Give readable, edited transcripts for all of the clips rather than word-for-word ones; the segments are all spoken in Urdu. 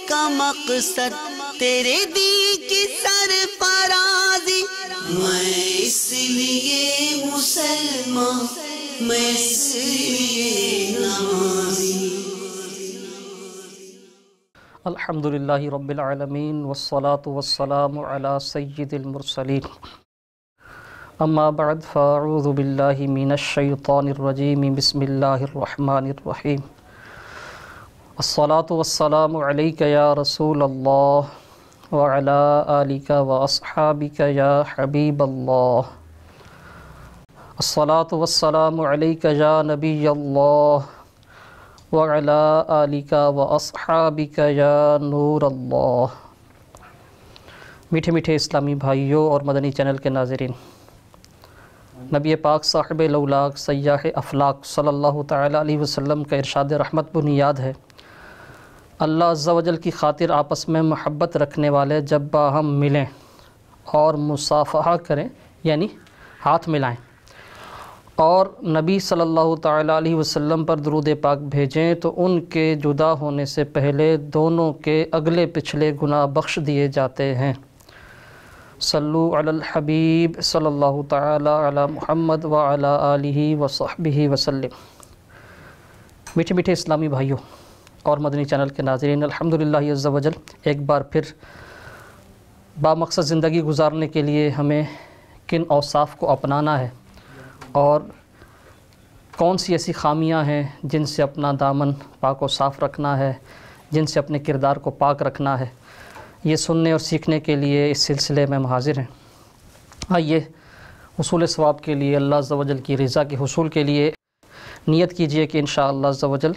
کا مقصد تیرے دی کی سرفرازی، میں اس لیے مسلمان، میں اس لیے نمازی۔ الحمدللہ رب العالمین والصلاة والسلام علی سید المرسلین، اما بعد فاعوذ باللہ من الشیطان الرجیم، بسم اللہ الرحمن الرحیم۔ الصلاة والسلام علیک یا رسول اللہ وعلی آلک واصحابک یا حبیب اللہ، الصلاة والسلام علیک یا نبی اللہ وعلی آلک واصحابک یا نور اللہ۔ میٹھے میٹھے اسلامی بھائیوں اور مدنی چینل کے ناظرین، نبی پاک صاحب الاولاق سیاح افلاق صلی اللہ تعالیٰ علیہ وسلم کا ارشاد رحمت بنیاد ہے، اللہ عز و جل کی خاطر آپس میں محبت رکھنے والے جب باہم ملیں اور مصافحہ کریں، یعنی ہاتھ ملائیں، اور نبی صلی اللہ تعالیٰ علیہ وسلم پر درود پاک بھیجیں تو ان کے جدا ہونے سے پہلے دونوں کے اگلے پچھلے گناہ بخش دیے جاتے ہیں۔ صلو علی الحبیب صلی اللہ تعالیٰ علی محمد وعلی آلہ وصحبہ وسلم۔ میٹھے میٹھے اسلامی بھائیوں اور مدنی چینل کے ناظرین، الحمدللہ عز و جل ایک بار پھر بامقصد زندگی گزارنے کے لیے ہمیں کن اوصاف کو اپنانا ہے اور کون سی ایسی خامیاں ہیں جن سے اپنا دامن پاک و صاف رکھنا ہے، جن سے اپنے کردار کو پاک رکھنا ہے، یہ سننے اور سیکھنے کے لیے اس سلسلے میں ہم حاضر ہیں۔ آئیے حصول ثواب کے لیے، اللہ عز و جل کی رضا کے حصول کے لیے نیت کیجئے کہ انشاءاللہ عز و جل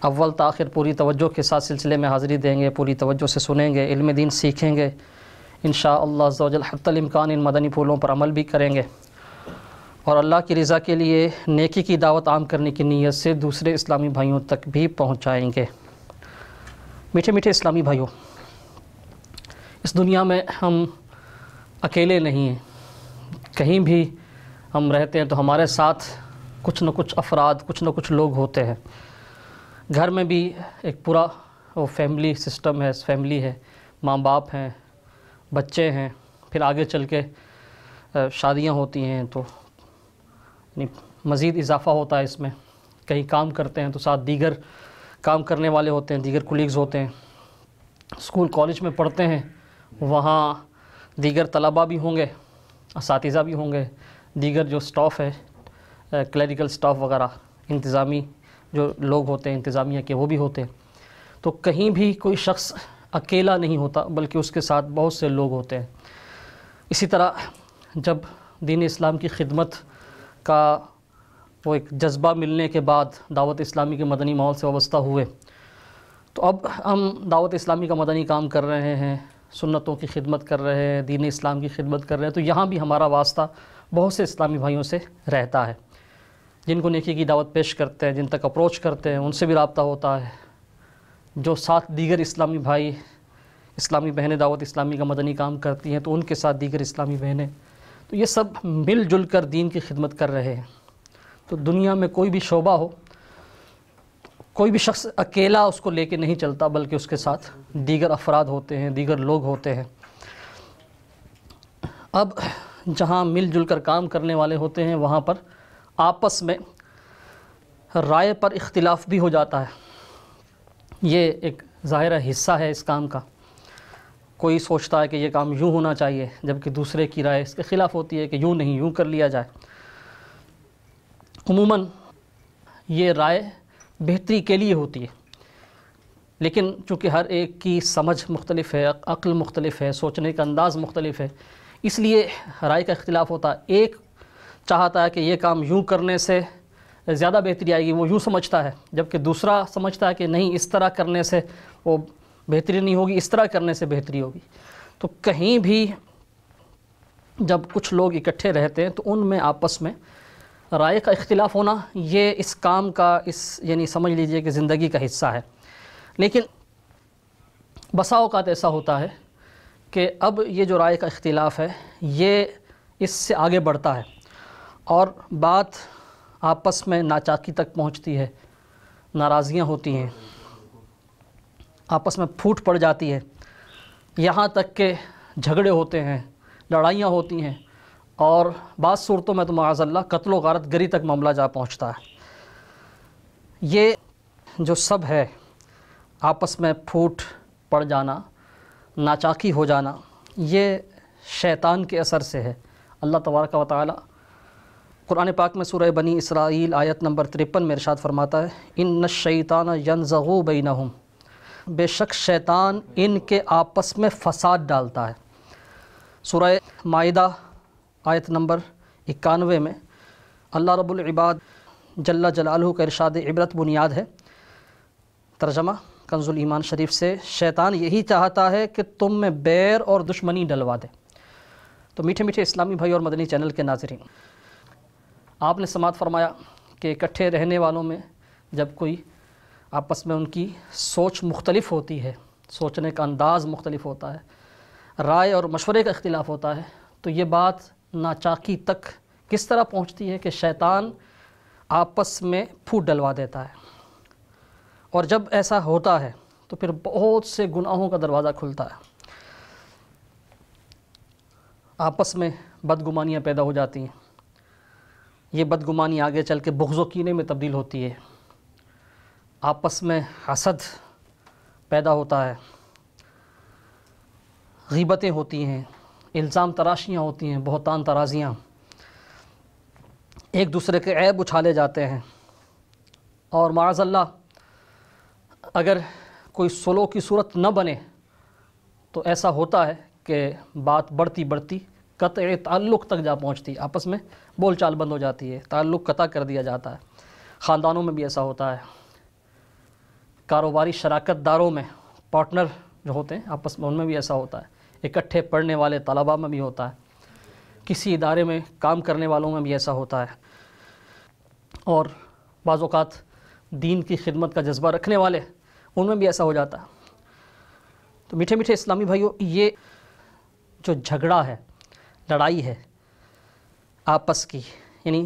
اول تاخر پوری توجہ کے ساتھ سلسلے میں حاضری دیں گے، پوری توجہ سے سنیں گے، علم دین سیکھیں گے، انشاءاللہ عز و جل حتی الامکان ان مدنی پھولوں پر عمل بھی کریں گے، اور اللہ کی رضا کے لیے نیکی کی دعوت عام کرنے کی نیت سے دوسرے اسلامی بھائیوں تک بھی پہنچائیں گے۔ میٹھے میٹھے اسلامی بھائیوں، اس دنیا میں ہم اکیلے نہیں ہیں، کہیں بھی ہم رہتے ہیں تو ہمارے ساتھ کچھ نہ کچھ افراد، کچھ نہ کچھ لوگ ہوتے ہیں۔ گھر میں بھی ایک پورا وہ فیملی سسٹم ہے، فیملی ہے، ماں باپ ہیں، بچے ہیں، پھر آگے چل کے شادیاں ہوتی ہیں تو مزید اضافہ ہوتا ہے اس میں، کہیں کام کرتے ہیں تو ساتھ دیگر کام کرنے والے ہوتے ہیں، دیگر کولیگز ہوتے ہیں، اسکول کالج میں پڑھتے ہیں وہاں دیگر طلباء بھی ہوں گے، اساتذہ بھی ہوں گے، دیگر جو سٹاف ہے، کلیریکل سٹاف وغیرہ، انتظامی جو لوگ ہوتے ہیں انتظامیہ کے، وہ بھی ہوتے ہیں۔ تو کہیں بھی کوئی شخص اکیلا نہیں ہوتا بلکہ اس کے ساتھ بہت سے لوگ ہوتے ہیں۔ اسی طرح جب دین اسلام کی خدمت کا وہ ایک جذبہ ملنے کے بعد دعوت اسلامی کے مدنی ماحول سے وابستہ ہوئے تو اب ہم دعوت اسلامی کا مدنی کام کر رہے ہیں، سنتوں کی خدمت کر رہے ہیں، دین اسلام کی خدمت کر رہے ہیں، تو یہاں بھی ہمارا واسطہ بہت سے اسلامی بھائیوں سے رہتا ہے، جن کو نیکی کی دعوت پیش کرتے ہیں، جن تک اپروچ کرتے ہیں، ان سے بھی رابطہ ہوتا ہے، جو ساتھ دیگر اسلامی بھائی، اسلامی بہنیں دعوت اسلامی کا مدنی کام کرتی ہیں تو ان کے ساتھ دیگر اسلامی بہنیں، تو یہ سب مل جل کر دین کی خدمت کر رہے ہیں۔ تو دنیا میں کوئی بھی شعبہ ہو، کوئی بھی شخص اکیلا اس کو لے کے نہیں چلتا بلکہ اس کے ساتھ دیگر افراد ہوتے ہیں، دیگر لوگ ہوتے ہیں۔ اب جہاں مل جل کر کام کرنے والے ہوتے ہیں وہاں پر آپس میں رائے پر اختلاف بھی ہو جاتا ہے، یہ ایک ظاہرہ حصہ ہے اس کام کا۔ کوئی سوچتا ہے کہ یہ کام یوں ہونا چاہیے جبکہ دوسرے کی رائے اس کے خلاف ہوتی ہے کہ یوں نہیں، یوں کر لیا جائے۔ عموماً یہ رائے بہتری کے لیے ہوتی ہے، لیکن چونکہ ہر ایک کی سمجھ مختلف ہے، عقل مختلف ہے، سوچنے کا انداز مختلف ہے، اس لیے رائے کا اختلاف ہوتا ہے۔ ایک چاہتا ہے کہ یہ کام یوں کرنے سے زیادہ بہتری آئے گی، وہ یوں سمجھتا ہے، جبکہ دوسرا سمجھتا ہے کہ نہیں، اس طرح کرنے سے وہ بہتری نہیں ہوگی، اس طرح کرنے سے بہتری ہوگی۔ تو کہیں بھی جب کچھ لوگ اکٹھے رہتے ہیں تو ان میں آپس میں رائے کا اختلاف ہونا یہ اس کام کا یعنی سمجھ لیجئے کہ زندگی کا حصہ ہے۔ لیکن بسا اوقات ایسا ہوتا ہے کہ اب یہ جو رائے کا اختلاف ہے یہ اس سے آگے بڑھتا ہے اور بات آپس میں ناچاکی تک پہنچتی ہے، ناراضیاں ہوتی ہیں، آپس میں پھوٹ پڑ جاتی ہے، یہاں تک کہ جھگڑے ہوتے ہیں، لڑائیاں ہوتی ہیں، اور بعض صورتوں میں تو معاذ اللہ قتل و غارت گری تک معاملہ جا پہنچتا ہے۔ یہ جو سب ہے آپس میں پھوٹ پڑ جانا، ناچاکی ہو جانا، یہ شیطان کے اثر سے ہے۔ اللہ تبارک و تعالی قرآن پاک میں سورہ بنی اسرائیل آیت نمبر 53 میں ارشاد فرماتا ہے، ان الشیطان ینزغ بینہم، بے شک شیطان ان کے آپس میں فساد ڈالتا ہے۔ سورہ مائدہ آیت نمبر 91 میں اللہ رب العباد جل جلالہ کا ارشاد عبرت بنیاد ہے۔ ترجمہ کنز الایمان شریف سے، شیطان یہی چاہتا ہے کہ تم میں بیر اور دشمنی ڈلوا دے۔ تو میٹھے میٹھے اسلامی بھائی اور مدنی چینل کے ناظرین، آپ نے سماعت فرمایا کہ اکٹھے رہنے والوں میں جب کوئی آپس میں ان کی سوچ مختلف ہوتی ہے، سوچنے کا انداز مختلف ہوتا ہے، رائے اور مشورے کا اختلاف ہوتا ہے، تو یہ بات ناچاکی تک کس طرح پہنچتی ہے کہ شیطان آپس میں پھوٹ ڈلوا دیتا ہے، اور جب ایسا ہوتا ہے تو پھر بہت سے گناہوں کا دروازہ کھلتا ہے، آپس میں بدگمانیاں پیدا ہو جاتی ہیں، یہ بدگمانی آگے چل کے بغض و کینے میں تبدیل ہوتی ہے، آپس میں حسد پیدا ہوتا ہے، غیبتیں ہوتی ہیں، الزام تراشیاں ہوتی ہیں، بہتان ترازیاں، ایک دوسرے کے عیب اچھالے جاتے ہیں، اور معاذ اللہ اگر کوئی صلح کی صورت نہ بنے تو ایسا ہوتا ہے کہ بات بڑھتی بڑھتی قطع تعلق تک جا پہنچتی ہے، آپس میں بول چال بند ہو جاتی ہے، تعلق قطع کر دیا جاتا ہے۔ خاندانوں میں بھی ایسا ہوتا ہے، کاروباری شراکت داروں میں، پارٹنر جو ہوتے ہیں آپس میں، ان میں بھی ایسا ہوتا ہے، اکٹھے پڑھنے والے طلباء میں بھی ہوتا ہے، کسی ادارے میں کام کرنے والوں میں بھی ایسا ہوتا ہے، اور بعض اوقات دین کی خدمت کا جذبہ رکھنے والے، ان میں بھی ایسا ہو جاتا ہے۔ تو میٹھے میٹھے اسلامی بھائیوں، یہ جو جھگڑا ہے، لڑائی ہے آپس کی، یعنی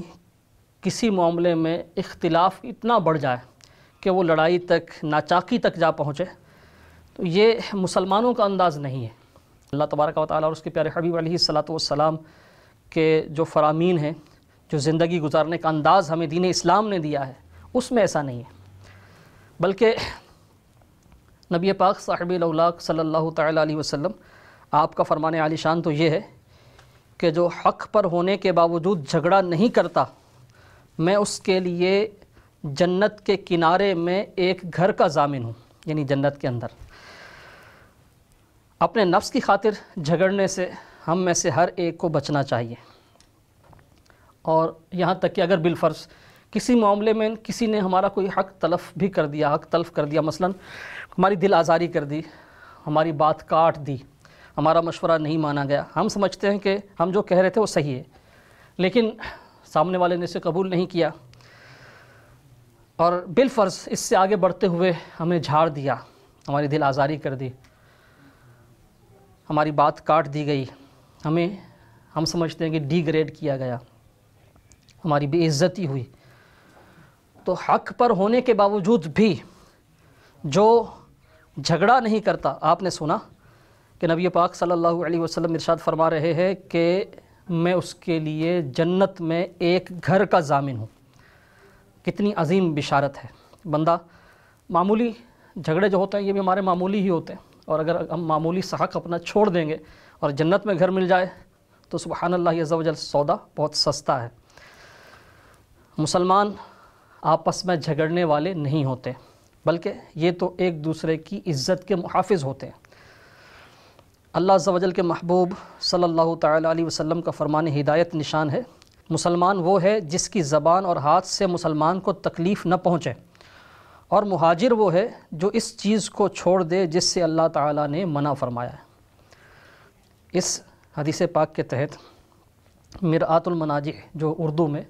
کسی معاملے میں اختلاف اتنا بڑھ جائے کہ وہ لڑائی تک، ناچاکی تک جا پہنچے، تو یہ مسلمانوں کا انداز نہیں ہے۔ اللہ تبارک و تعالیٰ اور اس کے پیارے حبیب علیہ الصلاۃ والسلام کے جو فرامین ہیں، جو زندگی گزارنے کا انداز ہمیں دین اسلام نے دیا ہے، اس میں ایسا نہیں ہے، بلکہ نبی پاک صاحب الاولاق صلی اللہ تعالیٰ علیہ وسلم، آپ کا فرمان عالی شان تو یہ ہے کہ جو حق پر ہونے کے باوجود جھگڑا نہیں کرتا، میں اس کے لیے جنت کے کنارے میں ایک گھر کا ضامن ہوں، یعنی جنت کے اندر۔ اپنے نفس کی خاطر جھگڑنے سے ہم میں سے ہر ایک کو بچنا چاہیے، اور یہاں تک کہ اگر بالفرض کسی معاملے میں کسی نے ہمارا کوئی حق تلف بھی کر دیا، حق تلف کر دیا، مثلا ہماری دل آزاری کر دی، ہماری بات کاٹ دی، ہمارا مشورہ نہیں مانا گیا، ہم سمجھتے ہیں کہ ہم جو کہہ رہے تھے وہ صحیح ہے، لیکن سامنے والے نے اسے قبول نہیں کیا، اور بالفرض اس سے آگے بڑھتے ہوئے ہمیں جھاڑ دیا، ہماری دل آزاری کر دی، ہماری بات کاٹ دی گئی، ہم سمجھتے ہیں کہ ڈی گریڈ کیا گیا، ہماری بے عزتی ہوئی، تو حق پر ہونے کے باوجود بھی جو جھگڑا نہیں کرتا، آپ نے سنا کہ نبی پاک صلی اللہ علیہ وسلم ارشاد فرما رہے ہیں کہ میں اس کے لیے جنت میں ایک گھر کا ضامن ہوں۔ کتنی عظیم بشارت ہے۔ بندہ معمولی جھگڑے جو ہوتے ہیں یہ بھی ہمارے معمولی ہی ہوتے ہیں، اور اگر ہم معمولی سا حق اپنا چھوڑ دیں گے اور جنت میں گھر مل جائے تو سبحان اللہ عز و جل، سودا بہت سستا ہے۔ مسلمان آپس میں جھگڑنے والے نہیں ہوتے، بلکہ یہ تو ایک دوسرے کی عزت کے محافظ ہوتے ہیں۔ اللہ عز و جل کے محبوب صلی اللہ تعالیٰ علیہ وسلم کا فرمان ہدایت نشان ہے، مسلمان وہ ہے جس کی زبان اور ہاتھ سے مسلمان کو تکلیف نہ پہنچے، اور مہاجر وہ ہے جو اس چیز کو چھوڑ دے جس سے اللہ تعالیٰ نے منع فرمایا ہے۔ اس حدیث پاک کے تحت مرآت المناجح، جو اردو میں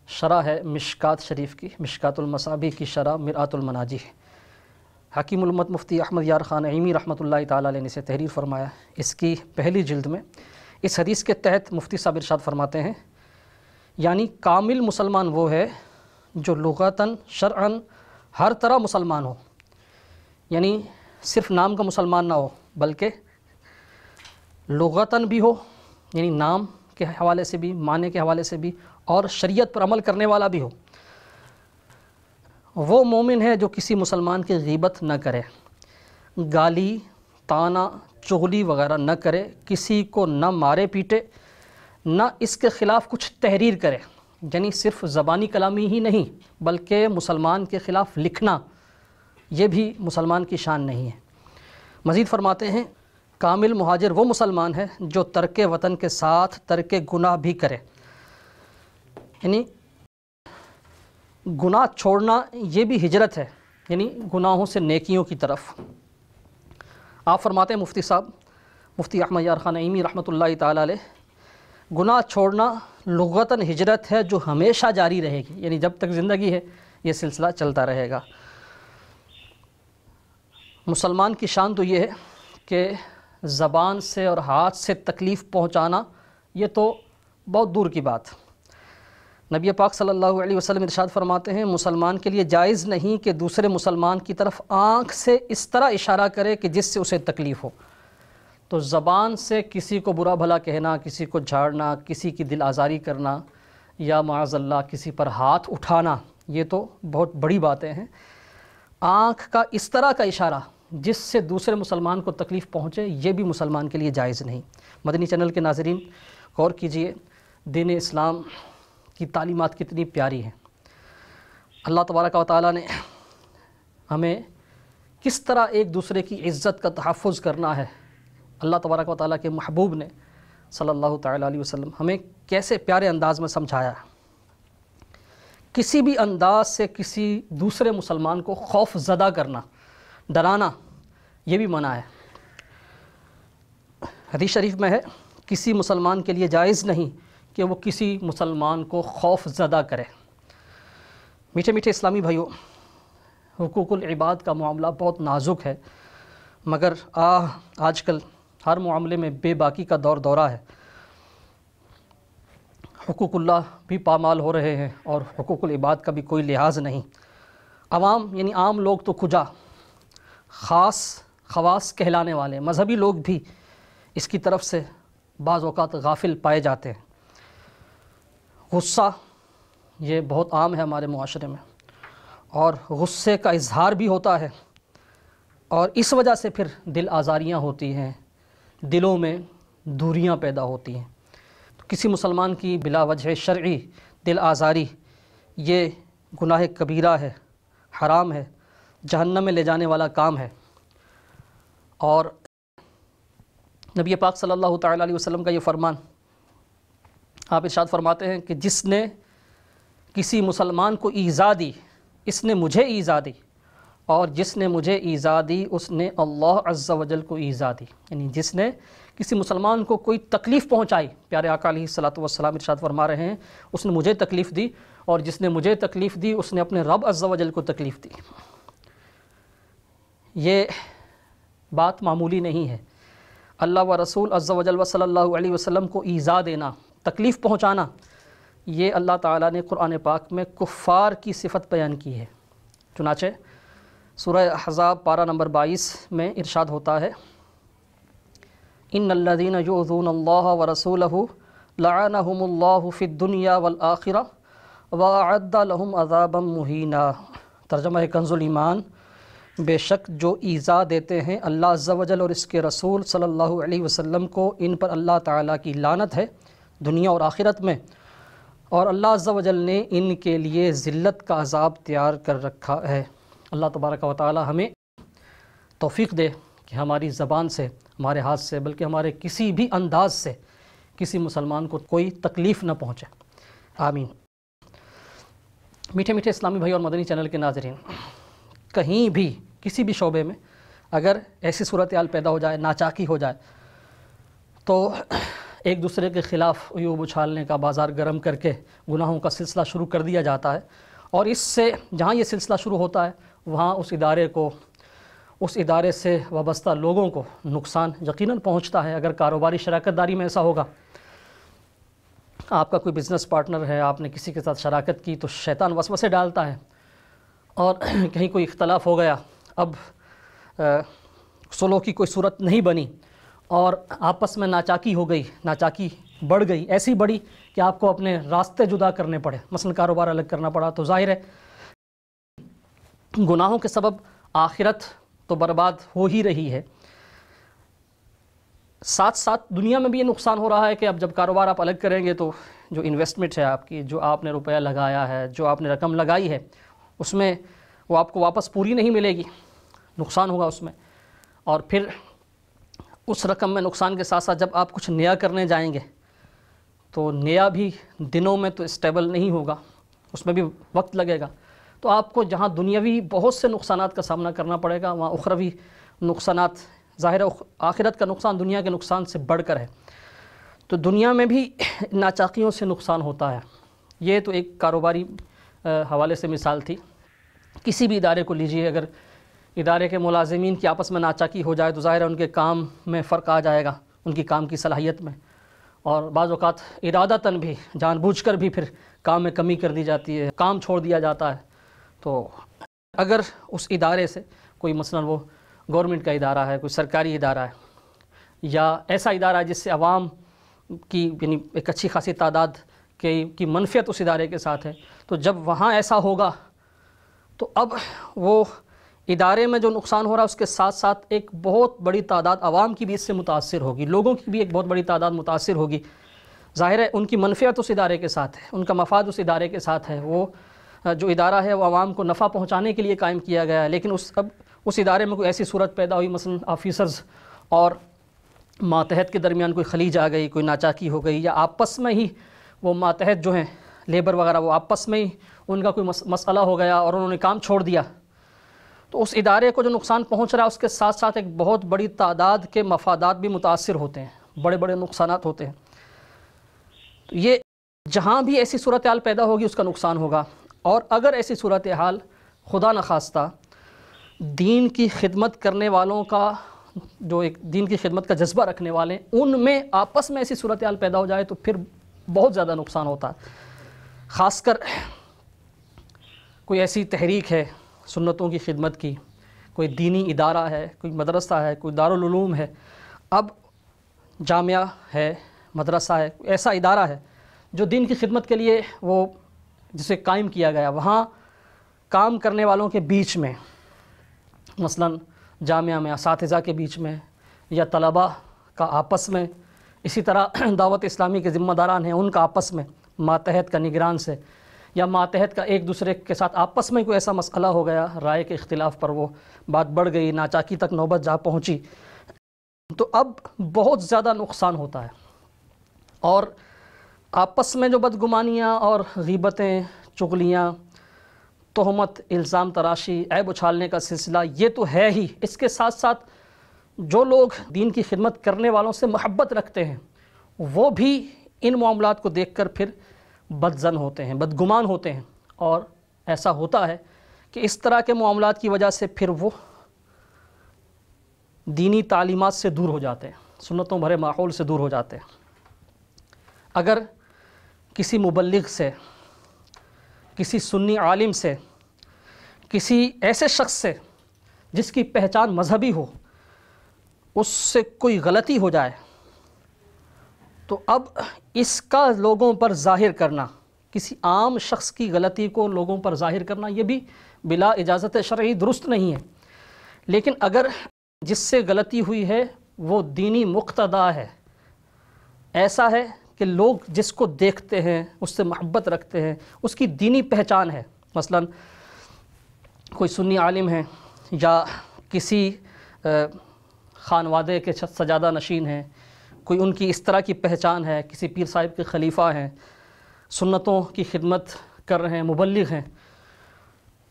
شرح ہے مشکات شریف کی، مشکات المصابیح کی شرح مرآت المناجح، حکیم الامت مفتی احمد یار خان نعیمی رحمۃ اللہ تعالیٰ علیہ نے اسے تحریر فرمایا۔ اس کی پہلی جلد میں اس حدیث کے تحت مفتی صاحب ارشاد فرماتے ہیں، یعنی کامل مسلمان وہ ہے جو لغتاً شرعاً ہر طرح مسلمان ہو، یعنی صرف نام کا مسلمان نہ ہو بلکہ لغتاً بھی ہو، یعنی نام کے حوالے سے بھی، معنی کے حوالے سے بھی، اور شریعت پر عمل کرنے والا بھی ہو۔ وہ مومن ہے جو کسی مسلمان کی غیبت نہ کرے، گالی، طعنہ، چغلی وغیرہ نہ کرے، کسی کو نہ مارے پیٹے، نہ اس کے خلاف کچھ تحریر کرے، یعنی صرف زبانی کلامی ہی نہیں بلکہ مسلمان کے خلاف لکھنا، یہ بھی مسلمان کی شان نہیں ہے۔ مزید فرماتے ہیں کامل مہاجر وہ مسلمان ہے جو ترک وطن کے ساتھ ترک گناہ بھی کرے، یعنی گناہ چھوڑنا یہ بھی ہجرت ہے، یعنی گناہوں سے نیکیوں کی طرف۔ آپ فرماتے ہیں مفتی صاحب، مفتی احمد یار خان نعیمی رحمۃ اللہ تعالی علیہ، گناہ چھوڑنا لغتاً ہجرت ہے جو ہمیشہ جاری رہے گی، یعنی جب تک زندگی ہے یہ سلسلہ چلتا رہے گا۔ مسلمان کی شان تو یہ ہے کہ زبان سے اور ہاتھ سے تکلیف پہنچانا یہ تو بہت دور کی بات۔ نبی پاک صلی اللہ علیہ وسلم ارشاد فرماتے ہیں مسلمان کے لیے جائز نہیں کہ دوسرے مسلمان کی طرف آنکھ سے اس طرح اشارہ کرے کہ جس سے اسے تکلیف ہو۔ تو زبان سے کسی کو برا بھلا کہنا، کسی کو جھاڑنا، کسی کی دل آزاری کرنا، یا معاذ اللہ کسی پر ہاتھ اٹھانا، یہ تو بہت بڑی باتیں ہیں۔ آنکھ کا اس طرح کا اشارہ جس سے دوسرے مسلمان کو تکلیف پہنچے یہ بھی مسلمان کے لیے جائز نہیں۔ مدنی چینل کے ناظرین غور کیجئے، دین اسلام کی تعلیمات کتنی پیاری ہیں۔ اللہ تبارک و تعالیٰ نے ہمیں کس طرح ایک دوسرے کی عزت کا تحفظ کرنا ہے، اللہ تبارک و تعالیٰ کے محبوب نے صلی اللہ تعالیٰ علیہ وسلم ہمیں کیسے پیارے انداز میں سمجھایا ہے۔ کسی بھی انداز سے کسی دوسرے مسلمان کو خوف زدہ کرنا، ڈرانا، یہ بھی منع ہے۔ حدیث شریف میں ہے کسی مسلمان کے لیے جائز نہیں کہ وہ کسی مسلمان کو خوف زدہ کرے۔ میٹھے میٹھے اسلامی بھائیوں، حقوق العباد کا معاملہ بہت نازک ہے، مگر آج کل ہر معاملے میں بے باکی کا دورہ ہے۔ حقوق اللہ بھی پامال ہو رہے ہیں اور حقوق العباد کا بھی کوئی لحاظ نہیں۔ عوام یعنی عام لوگ تو کجا، خواص کہلانے والے مذہبی لوگ بھی اس کی طرف سے بعض اوقات غافل پائے جاتے ہیں۔ غصہ یہ بہت عام ہے ہمارے معاشرے میں، اور غصے کا اظہار بھی ہوتا ہے، اور اس وجہ سے پھر دل آزاریاں ہوتی ہیں، دلوں میں دوریاں پیدا ہوتی ہیں۔ تو کسی مسلمان کی بلا وجہ شرعی دل آزاری یہ گناہ کبیرہ ہے، حرام ہے، جہنم میں لے جانے والا کام ہے۔ اور نبی پاک صلی اللہ تعالیٰ علیہ وسلم کا یہ فرمان، آپ ارشاد فرماتے ہیں کہ جس نے کسی مسلمان کو ایذا دی اس نے مجھے ایذا دی، اور جس نے مجھے ایذا دی اس نے اللہ عز و جل کو ایذا دی، یعنی جس نے کسی مسلمان کو کوئی تکلیف پہنچائی، پیارے آقا علیہ الصلوۃ والسلام ارشاد فرما رہے ہیں اس نے مجھے تکلیف دی، اور جس نے مجھے تکلیف دی اس نے اپنے رب عز و جل کو تکلیف دی۔ یہ بات معمولی نہیں ہے۔ اللہ و رسول عز و جل و صلی اللہ علیہ وسلم کو ایذا دینا، تکلیف پہنچانا، یہ اللہ تعالیٰ نے قرآن پاک میں کفار کی صفت بیان کی ہے۔ چنانچہ سورہ احزاب پارہ نمبر 22 میں ارشاد ہوتا ہے ان الذین یؤذون اللہ ورسولہ لعنہم اللہ فی الدنیا والآخرہ وأعد لهم عذابا مہینا۔ ترجمہ کنز الایمان، بے شک جو ایذا دیتے ہیں اللہ عز و جل اور اس کے رسول صلی اللہ علیہ وسلم کو، ان پر اللہ تعالیٰ کی لعنت ہے دنیا اور آخرت میں، اور اللہ عز و جل نے ان کے لیے ذلت کا عذاب تیار کر رکھا ہے۔ اللہ تبارک و تعالیٰ ہمیں توفیق دے کہ ہماری زبان سے، ہمارے ہاتھ سے، بلکہ ہمارے کسی بھی انداز سے کسی مسلمان کو کوئی تکلیف نہ پہنچے، آمین۔ میٹھے میٹھے اسلامی بھائی اور مدنی چینل کے ناظرین، کہیں بھی کسی بھی شعبے میں اگر ایسی صورتحال پیدا ہو جائے، ناچاکی ہو جائے، تو ایک دوسرے کے خلاف عیوب اچھالنے کا، بازار گرم کر کے گناہوں کا سلسلہ شروع کر دیا جاتا ہے، اور اس سے جہاں یہ سلسلہ شروع ہوتا ہے وہاں اس ادارے کو، اس ادارے سے وابستہ لوگوں کو نقصان یقیناً پہنچتا ہے۔ اگر کاروباری شراکت داری میں ایسا ہوگا، آپ کا کوئی بزنس پارٹنر ہے، آپ نے کسی کے ساتھ شراکت کی، تو شیطان وسوسے ڈالتا ہے، اور کہیں کوئی اختلاف ہو گیا، اب صلح کی کوئی صورت نہیں بنی اور آپس میں ناچاکی ہو گئی، ناچاکی بڑھ گئی، ایسی بڑی کہ آپ کو اپنے راستے جدا کرنے پڑے، مثلا کاروبار الگ کرنا پڑا، تو ظاہر ہے گناہوں کے سبب آخرت تو برباد ہو ہی رہی ہے، ساتھ ساتھ دنیا میں بھی یہ نقصان ہو رہا ہے کہ اب جب کاروبار آپ الگ کریں گے تو جو انویسٹمنٹ ہے آپ کی، جو آپ نے روپیہ لگایا ہے، جو آپ نے رقم لگائی ہے، اس میں وہ آپ کو واپس پوری نہیں ملے گی، نقصان ہوگا اس میں، اور پھر اس رقم میں نقصان کے ساتھ ساتھ جب آپ کچھ نیا کرنے جائیں گے تو نیا بھی دنوں میں تو اسٹیبل نہیں ہوگا، اس میں بھی وقت لگے گا، تو آپ کو جہاں دنیاوی بہت سے نقصانات کا سامنا کرنا پڑے گا، وہاں اخروی نقصانات، ظاہر آخرت کا نقصان دنیا کے نقصان سے بڑھ کر ہے، تو دنیا میں بھی ناچاکیوں سے نقصان ہوتا ہے۔ یہ تو ایک کاروباری حوالے سے مثال تھی۔ کسی بھی ادارے کو لیجیے، اگر ادارے کے ملازمین کی آپس میں ناچاکی ہو جائے تو ظاہر ہے ان کے کام میں فرق آ جائے گا، ان کی کام کی صلاحیت میں، اور بعض اوقات ارادتاً بھی، جان بوجھ کر بھی پھر کام میں کمی کر دی جاتی ہے، کام چھوڑ دیا جاتا ہے۔ تو اگر اس ادارے سے کوئی مثلاً وہ گورنمنٹ کا ادارہ ہے، کوئی سرکاری ادارہ ہے، یا ایسا ادارہ ہے جس سے عوام کی یعنی ایک اچھی خاصی تعداد کی منفعت اس ادارے کے ساتھ ہے، تو جب وہاں ایسا ہوگا تو اب وہ ادارے میں جو نقصان ہو رہا ہے اس کے ساتھ ساتھ ایک بہت بڑی تعداد عوام کی بھی اس سے متاثر ہوگی، لوگوں کی بھی ایک بہت بڑی تعداد متاثر ہوگی، ظاہر ہے ان کی منفعت اس ادارے کے ساتھ ہے، ان کا مفاد اس ادارے کے ساتھ ہے، وہ جو ادارہ ہے وہ عوام کو نفع پہنچانے کے لیے قائم کیا گیا ہے، لیکن اب اس ادارے میں کوئی ایسی صورت پیدا ہوئی، مثلا آفیسرز اور ماتحت کے درمیان کوئی خلیج آ گئی، کوئی ناچاکی ہو گئی، یا آپس میں ہی وہ ماتحت جو ہیں لیبر وغیرہ وہ آپس میں ہی ان کا کوئی مسئلہ ہو گیا اور انہوں نے کام چھوڑ دیا، تو اس ادارے کو جو نقصان پہنچ رہا ہے اس کے ساتھ ساتھ ایک بہت بڑی تعداد کے مفادات بھی متاثر ہوتے ہیں، بڑے بڑے نقصانات ہوتے ہیں۔ تو یہ جہاں بھی ایسی صورتحال پیدا ہوگی اس کا نقصان ہوگا، اور اگر ایسی صورتحال خدا نخواستہ دین کی خدمت کرنے والوں کا، جو ایک دین کی خدمت کا جذبہ رکھنے والے ہیں، ان میں آپس میں ایسی صورتحال پیدا ہو جائے تو پھر بہت زیادہ نقصان ہوتا ہے۔ خاص کر کوئی ایسی تحریک ہے سنتوں کی خدمت کی، کوئی دینی ادارہ ہے، کوئی مدرسہ ہے، کوئی دارالعلوم ہے، اب جامعہ ہے، مدرسہ ہے، ایسا ادارہ ہے جو دین کی خدمت کے لیے وہ جسے قائم کیا گیا، وہاں کام کرنے والوں کے بیچ میں، مثلاً جامعہ میں اساتذہ کے بیچ میں یا طلباء کا آپس میں، اسی طرح دعوت اسلامی کے ذمہ داران ہیں ان کا آپس میں، ماتحت کا نگران سے، یا ماتحت کا ایک دوسرے کے ساتھ آپس میں کوئی ایسا مسئلہ ہو گیا، رائے کے اختلاف پر وہ بات بڑھ گئی، ناچاکی تک نوبت جا پہنچی، تو اب بہت زیادہ نقصان ہوتا ہے، اور آپس میں جو بدگمانیاں اور غیبتیں، چغلیاں، تہمت، الزام تراشی، عیب اچھالنے کا سلسلہ یہ تو ہے ہی، اس کے ساتھ ساتھ جو لوگ دین کی خدمت کرنے والوں سے محبت رکھتے ہیں وہ بھی ان معاملات کو دیکھ کر پھر بدظن ہوتے ہیں، بدگمان ہوتے ہیں، اور ایسا ہوتا ہے کہ اس طرح کے معاملات کی وجہ سے پھر وہ دینی تعلیمات سے دور ہو جاتے ہیں، سنتوں بھرے ماحول سے دور ہو جاتے ہیں۔ اگر کسی مبلغ سے، کسی سنی عالم سے، کسی ایسے شخص سے جس کی پہچان مذہبی ہو، اس سے کوئی غلطی ہو جائے تو اب اس کا لوگوں پر ظاہر کرنا، کسی عام شخص کی غلطی کو لوگوں پر ظاہر کرنا، یہ بھی بلا اجازت شرعی درست نہیں ہے، لیکن اگر جس سے غلطی ہوئی ہے وہ دینی مقتدا ہے، ایسا ہے کہ لوگ جس کو دیکھتے ہیں اس سے محبت رکھتے ہیں، اس کی دینی پہچان ہے، مثلا کوئی سنی عالم ہے یا کسی خانوادے کے سجادہ نشین ہیں، کوئی ان کی اس طرح کی پہچان ہے، کسی پیر صاحب کے خلیفہ ہیں، سنتوں کی خدمت کر رہے ہیں، مبلغ ہیں،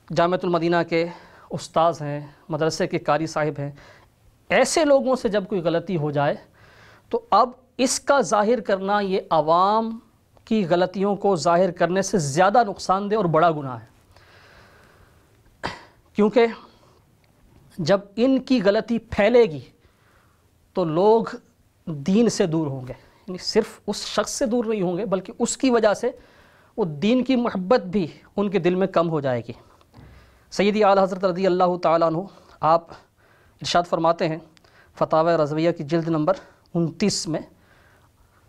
جامعۃ المدینہ کے استاذ ہیں، مدرسے کے قاری صاحب ہیں، ایسے لوگوں سے جب کوئی غلطی ہو جائے تو اب اس کا ظاہر کرنا یہ عوام کی غلطیوں کو ظاہر کرنے سے زیادہ نقصان دہ اور بڑا گناہ ہے، کیونکہ جب ان کی غلطی پھیلے گی تو لوگ دین سے دور ہوں گے، یعنی صرف اس شخص سے دور نہیں ہوں گے بلکہ اس کی وجہ سے وہ دین کی محبت بھی ان کے دل میں کم ہو جائے گی۔ سیدی اعلیٰ حضرت رضی اللہ تعالیٰ عنہ آپ ارشاد فرماتے ہیں فتاوی رضویہ کی جلد نمبر 29 میں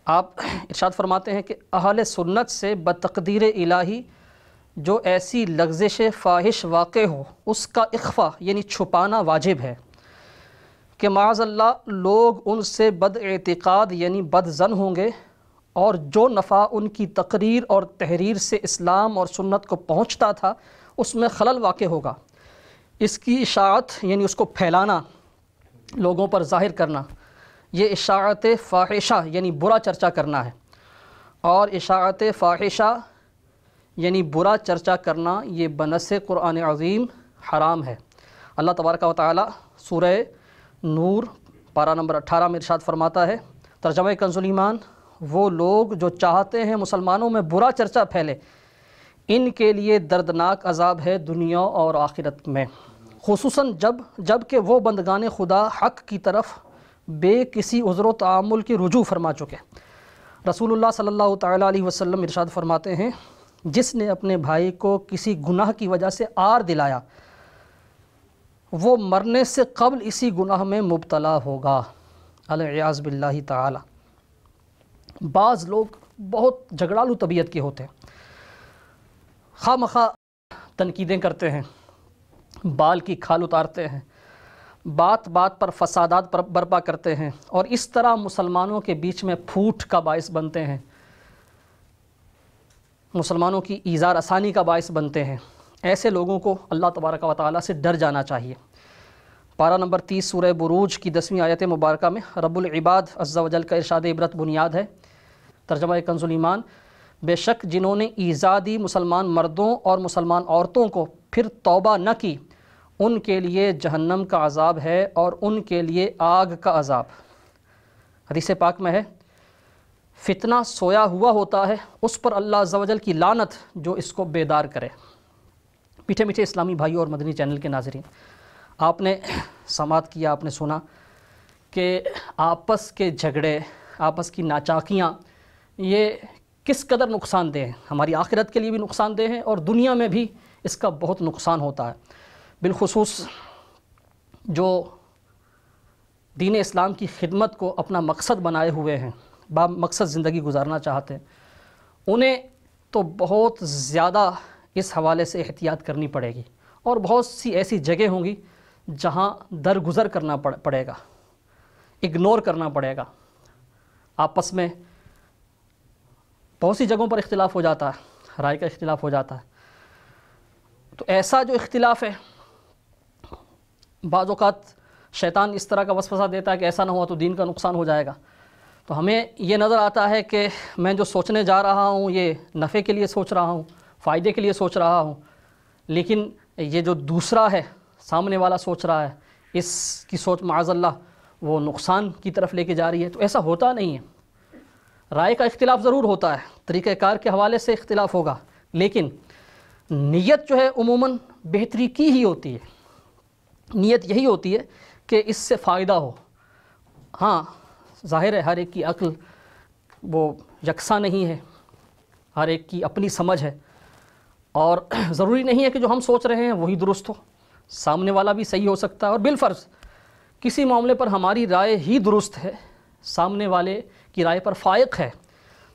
آپ ارشاد فرماتے ہیں کہ اہل سنت سے بتقدیر الہی جو ایسی لغزش فاحش واقع ہو اس کا اخفا یعنی چھپانا واجب ہے کہ معاذ اللہ لوگ ان سے بد اعتقاد یعنی بد ظن ہوں گے، اور جو نفع ان کی تقریر اور تحریر سے اسلام اور سنت کو پہنچتا تھا اس میں خلل واقع ہوگا۔ اس کی اشاعت یعنی اس کو پھیلانا، لوگوں پر ظاہر کرنا، یہ اشاعت فاحشہ یعنی برا چرچا کرنا ہے، اور اشاعت فاحشہ یعنی برا چرچا کرنا یہ بنص قرآن عظیم حرام ہے۔ اللہ تبارک و تعالی سورہ نور پارہ نمبر 18 میں ارشاد فرماتا ہے، ترجمہ کنز الایمان، وہ لوگ جو چاہتے ہیں مسلمانوں میں برا چرچا پھیلے ان کے لیے دردناک عذاب ہے دنیا اور آخرت میں، خصوصاً جب کہ وہ بندگان خدا حق کی طرف بے کسی عذر و تعامل کی رجوع فرما چکے۔ رسول اللہ صلی اللہ تعالیٰ علیہ وسلم ارشاد فرماتے ہیں، جس نے اپنے بھائی کو کسی گناہ کی وجہ سے آر دلایا وہ مرنے سے قبل اسی گناہ میں مبتلا ہوگا، العیاذ باللہ تعالی۔ بعض لوگ بہت جھگڑالو طبیعت کے ہوتے ہیں، خواہ مخواہ تنقیدیں کرتے ہیں، بال کی کھال اتارتے ہیں، بات بات پر فسادات برپا کرتے ہیں، اور اس طرح مسلمانوں کے بیچ میں پھوٹ کا باعث بنتے ہیں، مسلمانوں کی ایذا رسانی کا باعث بنتے ہیں۔ ایسے لوگوں کو اللہ تبارک و تعالیٰ سے ڈر جانا چاہیے۔ پارہ نمبر 30 سورہ بروج کی 10ویں آیت مبارکہ میں رب العباد عز و جل کا ارشاد عبرت بنیاد ہے، ترجمہ کنز الایمان، بے شک جنہوں نے ایذا دی مسلمان مردوں اور مسلمان عورتوں کو پھر توبہ نہ کی ان کے لیے جہنم کا عذاب ہے اور ان کے لیے آگ کا عذاب۔ حدیث پاک میں ہے، فتنہ سویا ہوا ہوتا ہے، اس پر اللہ عز و جل کی لعنت جو اس کو بیدار کرے۔ میٹھے میٹھے اسلامی بھائیوں اور مدنی چینل کے ناظرین، آپ نے سماعت کیا، آپ نے سنا کہ آپس کے جھگڑے، آپس کی ناچاکیاں یہ کس قدر نقصان دہ ہیں، ہماری آخرت کے لیے بھی نقصان دہ ہیں اور دنیا میں بھی اس کا بہت نقصان ہوتا ہے۔ بالخصوص جو دین اسلام کی خدمت کو اپنا مقصد بنائے ہوئے ہیں، با مقصد زندگی گزارنا چاہتے ہیں، انہیں تو بہت زیادہ اس حوالے سے احتیاط کرنی پڑے گی، اور بہت سی ایسی جگہ ہوں گی جہاں درگزر کرنا پڑے گا، اگنور کرنا پڑے گا۔ آپس میں بہت سی جگہوں پر اختلاف ہو جاتا ہے، رائے کا اختلاف ہو جاتا ہے، تو ایسا جو اختلاف ہے بعض اوقات شیطان اس طرح کا وسوسہ دیتا ہے کہ ایسا نہ ہوا تو دین کا نقصان ہو جائے گا، تو ہمیں یہ نظر آتا ہے کہ میں جو سوچنے جا رہا ہوں یہ نفع کے لیے سوچ رہا ہوں، فائدے کے لیے سوچ رہا ہوں، لیکن یہ جو دوسرا ہے، سامنے والا سوچ رہا ہے، اس کی سوچ معاذ اللہ وہ نقصان کی طرف لے کے جا رہی ہے۔ تو ایسا ہوتا نہیں ہے، رائے کا اختلاف ضرور ہوتا ہے، طریقہ کار کے حوالے سے اختلاف ہوگا، لیکن نیت جو ہے عموماً بہتری کی ہی ہوتی ہے، نیت یہی ہوتی ہے کہ اس سے فائدہ ہو۔ ہاں ظاہر ہے ہر ایک کی عقل وہ یکساں نہیں ہے، ہر ایک کی اپنی سمجھ ہے، اور ضروری نہیں ہے کہ جو ہم سوچ رہے ہیں وہی درست ہو، سامنے والا بھی صحیح ہو سکتا ہے، اور بالفرض کسی معاملے پر ہماری رائے ہی درست ہے، سامنے والے کی رائے پر فائق ہے،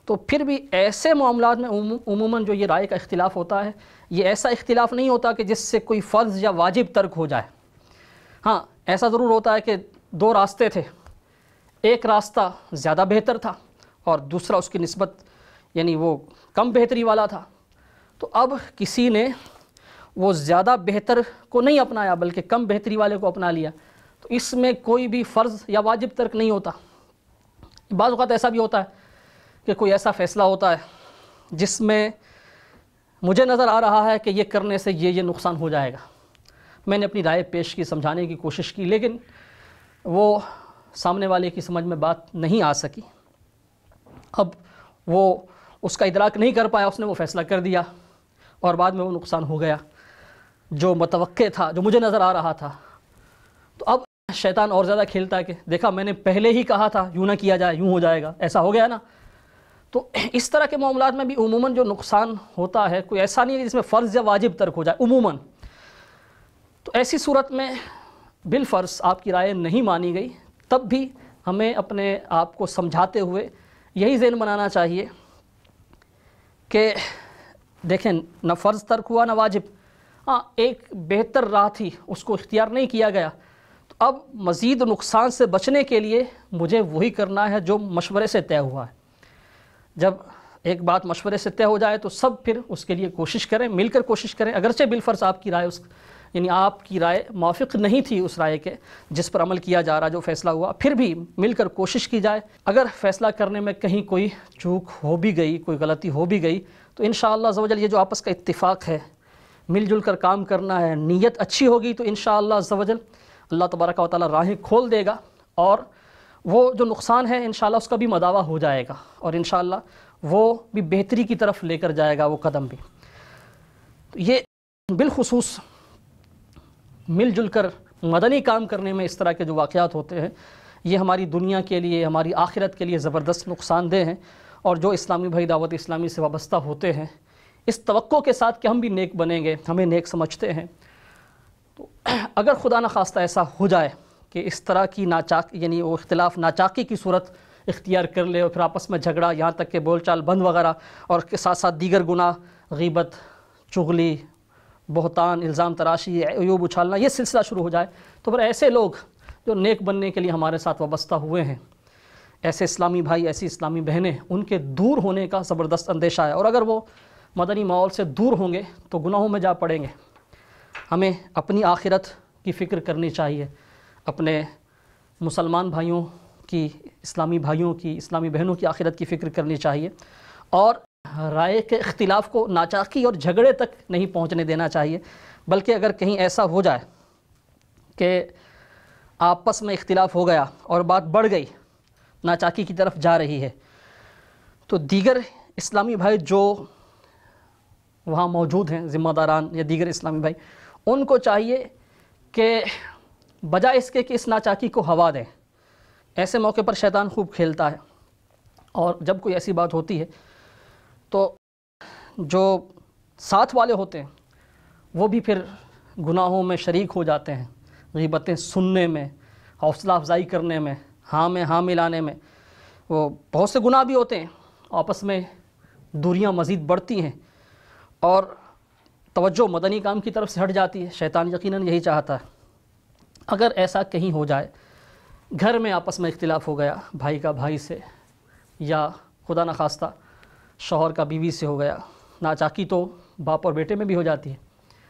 تو پھر بھی ایسے معاملات میں عموماً جو یہ رائے کا اختلاف ہوتا ہے یہ ایسا اختلاف نہیں ہوتا کہ جس سے کوئی فرض یا واجب ترک ہو جائے۔ ہاں ایسا ضرور ہوتا ہے کہ دو راستے تھے، ایک راستہ زیادہ بہتر تھا اور دوسرا اس کی نسبت یعنی وہ کم بہتری والا تھا، تو اب کسی نے وہ زیادہ بہتر کو نہیں اپنایا بلکہ کم بہتری والے کو اپنا لیا، تو اس میں کوئی بھی فرض یا واجب ترک نہیں ہوتا۔ بعض اوقات ایسا بھی ہوتا ہے کہ کوئی ایسا فیصلہ ہوتا ہے جس میں مجھے نظر آ رہا ہے کہ یہ کرنے سے یہ نقصان ہو جائے گا، میں نے اپنی رائے پیش کی، سمجھانے کی کوشش کی، لیکن وہ سامنے والے کی سمجھ میں بات نہیں آ سکی، اب وہ اس کا ادراک نہیں کر پایا، اس نے وہ فیصلہ کر دیا اور بعد میں وہ نقصان ہو گیا جو متوقع تھا، جو مجھے نظر آ رہا تھا۔ تو اب شیطان اور زیادہ کھیلتا ہے کہ دیکھا میں نے پہلے ہی کہا تھا یوں نہ کیا جائے، یوں ہو جائے گا، ایسا ہو گیا نا۔ تو اس طرح کے معاملات میں بھی عموماً جو نقصان ہوتا ہے کوئی ایسا نہیں ہے جس میں فرض یا واجب ترک ہو جائے عموماً، تو ایسی صورت میں بالفرض آپ کی رائے نہیں مانی گئی، تب بھی ہمیں اپنے آپ کو سمجھاتے ہوئے یہی ذہن بنانا چاہیے کہ دیکھیں نہ فرض ترک ہوا نہ واجب، ہاں ایک بہتر راہ تھی اس کو اختیار نہیں کیا گیا، تو اب مزید نقصان سے بچنے کے لیے مجھے وہی کرنا ہے جو مشورے سے طے ہوا ہے۔ جب ایک بات مشورے سے طے ہو جائے تو سب پھر اس کے لیے کوشش کریں، مل کر کوشش کریں، اگرچہ بالفرض آپ کی رائے یعنی آپ کی رائے موافق نہیں تھی اس رائے کے جس پر عمل کیا جا رہا، جو فیصلہ ہوا، پھر بھی مل کر کوشش کی جائے۔ اگر فیصلہ کرنے میں کہیں کوئی چوک ہو بھی گئی، کوئی غلطی ہو بھی گئی، تو انشاءاللہ عز و جل یہ جو آپس کا اتفاق ہے، مل جل کر کام کرنا ہے، نیت اچھی ہوگی تو انشاءاللہ عز و جل اللہ تبارک و تعالی راہیں کھول دے گا، اور وہ جو نقصان ہے انشاءاللہ اس کا بھی مداوع ہو جائے گا، اور انشاءاللہ وہ بھی بہتری کی طرف لے کر جائے گا وہ قدم بھی۔ تو یہ بالخصوص مل جل کر مدنی کام کرنے میں اس طرح کے جو واقعات ہوتے ہیں، یہ ہماری دنیا کے لیے، ہماری آخرت کے لیے زبردست نقصان دہ ہیں، اور جو اسلامی بھائی دعوت اسلامی سے وابستہ ہوتے ہیں اس توقع کے ساتھ کہ ہم بھی نیک بنیں گے، ہمیں نیک سمجھتے ہیں، تو اگر خدا نخواستہ ایسا ہو جائے کہ اس طرح کی یعنی وہ اختلاف ناچاقی کی صورت اختیار کر لے اور پھر آپس میں جھگڑا، یہاں تک کہ بول چال بند وغیرہ، اور کے ساتھ ساتھ دیگر گناہ، غیبت، چغلی، بہتان، الزام تراشی، عیوب اچھالنا، یہ سلسلہ شروع ہو جائے، تو پھر ایسے لوگ جو نیک بننے کے لیے ہمارے ساتھ وابستہ ہوئے ہیں، ایسے اسلامی بھائی، ایسی اسلامی بہنیں، ان کے دور ہونے کا زبردست اندیشہ ہے، اور اگر وہ مدنی ماحول سے دور ہوں گے تو گناہوں میں جا پڑیں گے۔ ہمیں اپنی آخرت کی فکر کرنی چاہیے، اپنے مسلمان بھائیوں کی، اسلامی بھائیوں کی، اسلامی بہنوں کی آخرت کی فکر کرنی چاہیے، اور رائے کے اختلاف کو ناچاقی اور جھگڑے تک نہیں پہنچنے دینا چاہیے، بلکہ اگر کہیں ایسا ہو جائے کہ آپس میں اختلاف ہو گیا اور بات بڑھ گئی، ناچاقی کی طرف جا رہی ہے، تو دیگر اسلامی بھائی جو وہاں موجود ہیں، ذمہ داران یا دیگر اسلامی بھائی، ان کو چاہیے کہ بجائے اس کے کہ اس ناچاقی کو ہوا دیں، ایسے موقع پر شیطان خوب کھیلتا ہے، اور جب کوئی ایسی بات ہوتی ہے تو جو ساتھ والے ہوتے ہیں وہ بھی پھر گناہوں میں شریک ہو جاتے ہیں، غیبتیں سننے میں، حوصلہ افزائی کرنے میں، ہاں میں ہاں ملانے میں، وہ بہت سے گناہ بھی ہوتے ہیں، آپس میں دوریاں مزید بڑھتی ہیں، اور توجہ مدنی کام کی طرف سے ہٹ جاتی ہے۔ شیطان یقیناً یہی چاہتا ہے۔ اگر ایسا کہیں ہو جائے، گھر میں آپس میں اختلاف ہو گیا بھائی کا بھائی سے، یا خدا نخواستہ شوہر کا بیوی سے ہو گیا، ناچاقی تو باپ اور بیٹے میں بھی ہو جاتی ہے،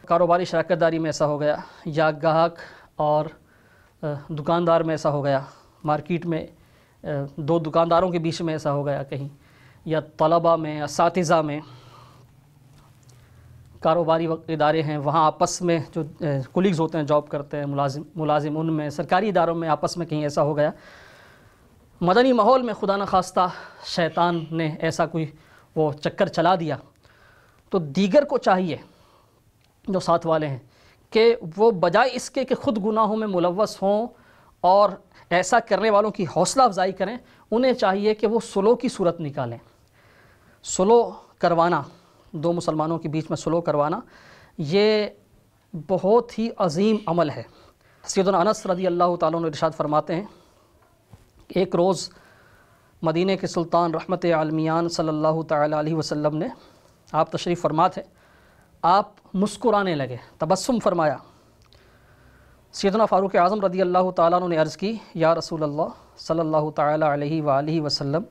کاروباری شراکت داری میں ایسا ہو گیا، یا گاہک اور دکاندار میں ایسا ہو گیا، مارکیٹ میں دو دکانداروں کے بیچ میں ایسا ہو گیا کہیں، یا طلبہ میں، اساتذہ میں، کاروباری ادارے ہیں وہاں آپس میں جو کولیگز ہوتے ہیں، جاب کرتے ہیں، ملازم ان میں، سرکاری اداروں میں آپس میں کہیں ایسا ہو گیا، مدنی ماحول میں خدا نخواستہ شیطان نے ایسا کوئی وہ چکر چلا دیا، تو دیگر کو چاہیے جو ساتھ والے ہیں کہ وہ بجائے اس کے کہ خود گناہوں میں ملوث ہوں اور ایسا کرنے والوں کی حوصلہ افزائی کریں، انہیں چاہیے کہ وہ صلح کی صورت نکالیں۔ صلح کروانا، دو مسلمانوں کے بیچ میں صلح کروانا، یہ بہت ہی عظیم عمل ہے۔ سیدنا انس رضی اللہ تعالیٰ عنہ ارشاد فرماتے ہیں، ایک روز مدینہ کے سلطان رحمت عالمیان صلی اللہ تعالیٰ علیہ وسلم نے، آپ تشریف فرما تھے، آپ مسکرانے لگے، تبسم فرمایا۔ سیدنا فاروق اعظم رضی اللہ تعالیٰ عنہ نے عرض کی، یا رسول اللہ صلی اللہ تعالیٰ علیہ وآلہ وسلم،